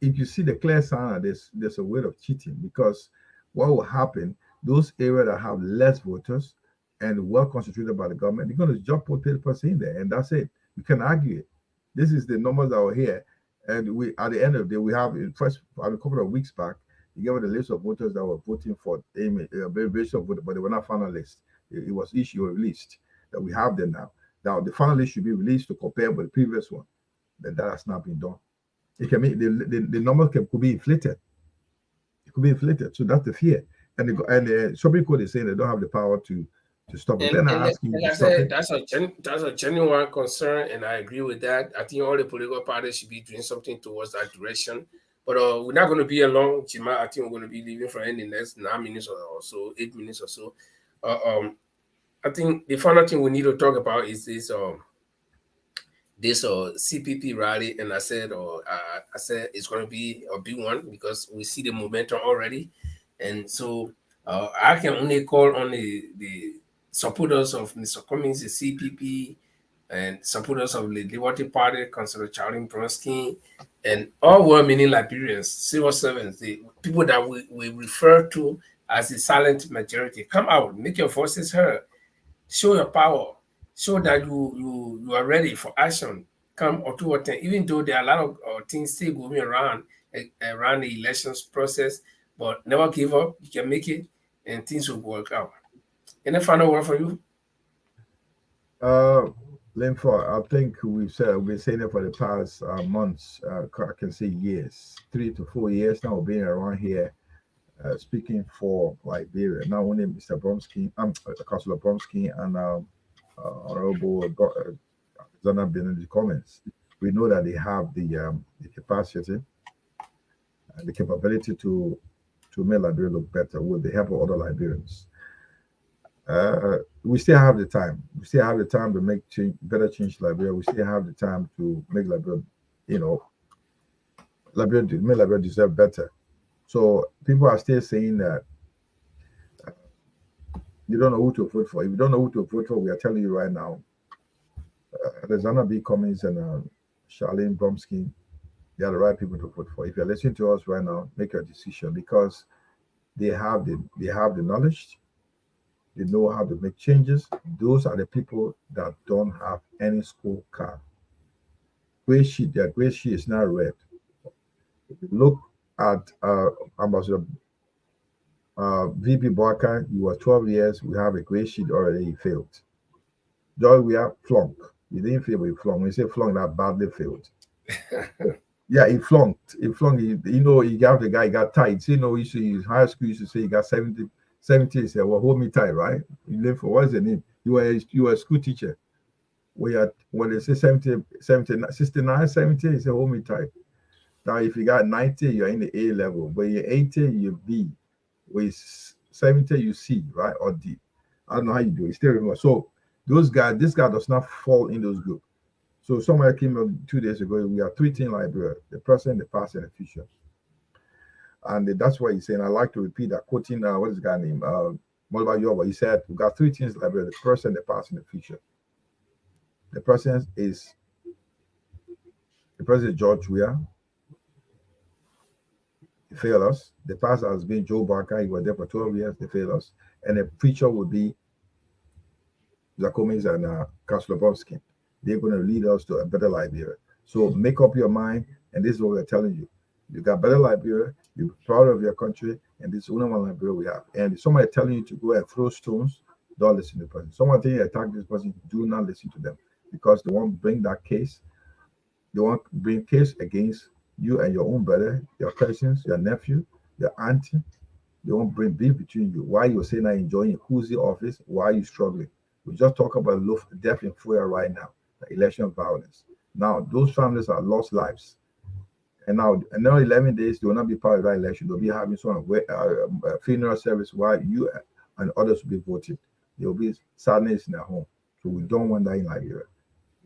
If you see the clear sign of this, there's a way of cheating, because what will happen? Those areas that have less voters and well constituted by the government, they're going to just put the person in there, and that's it. You can argue it. This is the numbers that were here, and we at the end of the day, we have first a couple of weeks back, you gave us the list of voters that were voting for various of voters, but they were not finalists. It was issued or released. That we have them now. Now the final list should be released to compare with the previous one. That has not been done. It can be the numbers could be inflated. It could be inflated. So that's the fear. And the Supreme Court is saying they don't have the power to stop it. Then I ask you like to I stop said, it. that's a genuine concern, and I agree with that. I think all the political parties should be doing something towards that direction. But we're not going to be alone, Jima. I think we're going to be leaving for in the next 9 minutes or so, 8 minutes or so. I think the final thing we need to talk about is this CPP rally, and I said it's going to be a big one because we see the momentum already, and so I can only call on the supporters of Mr. Cummings, the CPP, and supporters of the Liberty Party, Councillor Charlie Bronsky, and all well-meaning Liberians, civil servants, the people that we refer to as the silent majority. Come out, make your voices heard, show your power, show that you are ready for action. Come October 10, even though there are a lot of things still going around the elections process, but never give up. You can make it, and things will work out. Any final word for you? Linford, I think we've been saying it for the past months. I can say years, 3 to 4 years now, being around here, speaking for Liberia. Not only Mr. Bromsky, Councillor Bromsky, and Honorable Zana Benedict comments. We know that they have the capacity and the capability to make Liberia look better with the help of other Liberians. We still have the time. We still have the time to make better change Liberia. We still have the time to make Liberia, make Liberia deserve better. So people are still saying that you don't know who to vote for. If you don't know who to vote for, we are telling you right now. There's Anna B. Cummings and Charlene Bromsky. They are the right people to vote for. If you're listening to us right now, make your decision because they have the knowledge. They know how to make changes. Those are the people that don't have any school card. Gray sheet, their gray sheet is not red. If you look at Ambassador VP Boaka, you were 12 years, we have a gray sheet already, he failed. Joy, we have flunk. He didn't fail, but he flunked. When you say flunk, that badly failed. Yeah, he flunked. He got the guy, he got tight. His high school used to say he got 70. He said, well, hold me tight, right? You live for, what's the name? You were a school teacher. When they say 70, 69, 70, he said, hold me tight. Now, if you got 90, you're in the A level. When you're 80, you're B. With 70, you C, right? Or D. I don't know how you do it. Still remember. So this guy does not fall in those groups. So somebody came up 2 days ago. We are treating Liberia, the present, the past, and the future. And that's why he's saying, I like to repeat that, quoting, what is the guy name? Molba Yoba. He said, we got 3 things Liberia, the present, the past, and the future. The present is George Weah. He failed us. The past has been Joe Barker. He was there for 12 years. They failed us. And the future would be Zakomis and Councillor Bobskin. They're going to lead us to a better Liberia. So make up your mind, and this is what we're telling you. You got better Liberia, you're proud of your country, and this is only one Liberia we have. And if somebody telling you to go and throw stones, don't listen to the person. Someone telling you to attack this person, do not listen to them. Because they won't bring that case. They won't bring case against you and your own brother, your cousins, your nephew, your auntie. They won't bring beef between you. Why you saying I enjoying a cozy office? Why are you struggling? We just talk about death in Fuya right now, the election violence. Now, those families are lost lives. And now, another 11 days, they will not be part of that election. They'll be having some funeral service while you and others will be voting. There will be sadness in their home. So we don't want that in Liberia.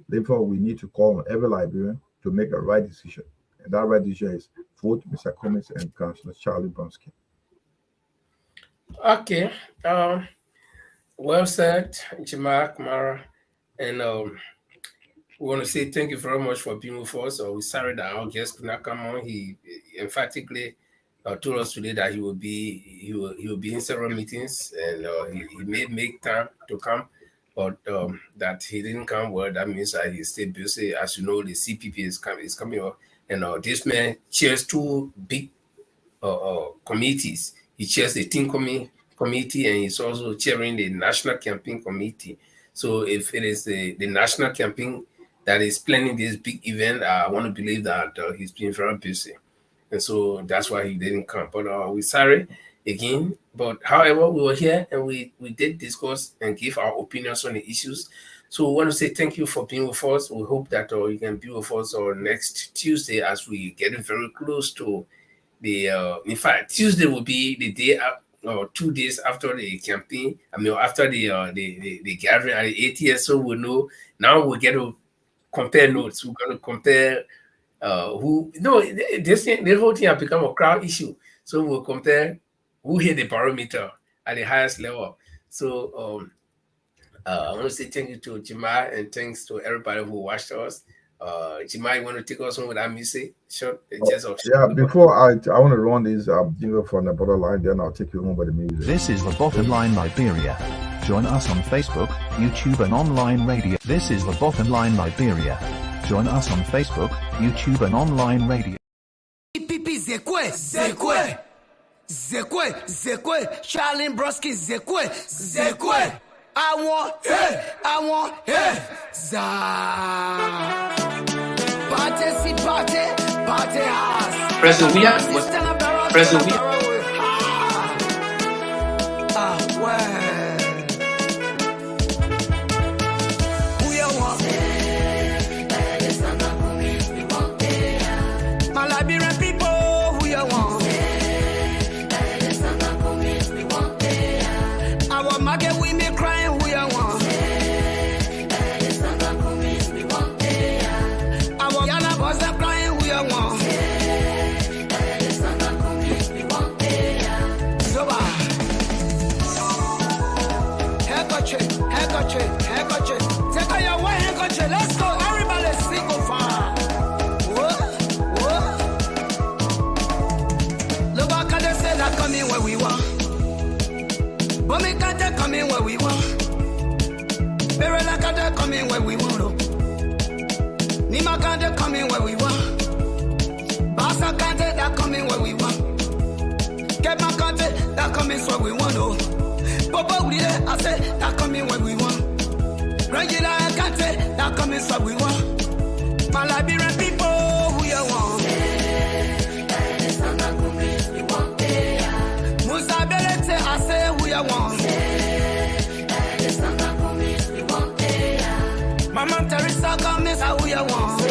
Therefore, we need to call on every Liberian to make a right decision. And that right decision is vote Mr. Cummings and Councillor Charlie Bromsky. Okay. Well said, Jamal Kamara. And we want to say thank you very much for being with us. We're sorry that our guest could not come on. He emphatically told us today that he will be in several meetings, and he may make time to come, but that he didn't come. Well, that means that he stayed busy. As you know, the CPP is coming up, and this man chairs two big committees. He chairs the team committee, and he's also chairing the national campaign committee. So if it is the national campaign that is planning this big event, I want to believe that he's been very busy. And so that's why he didn't come. But we're sorry again. But however, we were here and we did discuss and give our opinions on the issues. So we want to say thank you for being with us. We hope that you can be with us next Tuesday as we getting very close to the, in fact, Tuesday will be the day or 2 days after the campaign. I mean, after the gathering at the ATS. So we know now we get to compare notes. We're going to compare the whole thing has become a crowd issue. So we'll compare who hit the barometer at the highest level. So I want to say thank you to Jemai and thanks to everybody who watched us. Jemai, you want to take us home with that music? Short, before I want to run this jingle from the borderline, then I'll take you home with the music. This is the Bottom Line Liberia. Join us on Facebook, YouTube, and online radio. This is the Bottom Line Liberia. Join us on Facebook, YouTube, and online radio. CPP Zekwe, Charlie Broski Zekwe. I want, za. Party house. President we Who you want? My Liberian people, who you want? Our market women crying, who you want? Our Yana boys are crying, who you want? Zoba. Handkerchief. Take out your white handkerchief. Let's go. Everybody sing go far. Whoa. Look how can they say that coming where we want. But me can't they coming where we want. Very like they coming where we want. Nima can't they coming where we want. Basa can't they that coming where we want. Get my can't they that coming where we want. Papa we there, I say that coming where we want. Regular can't say that coming where we want. My Liberian people, who you want? Musa Belete, I say who you want. Mama Teresa, come miss who you want.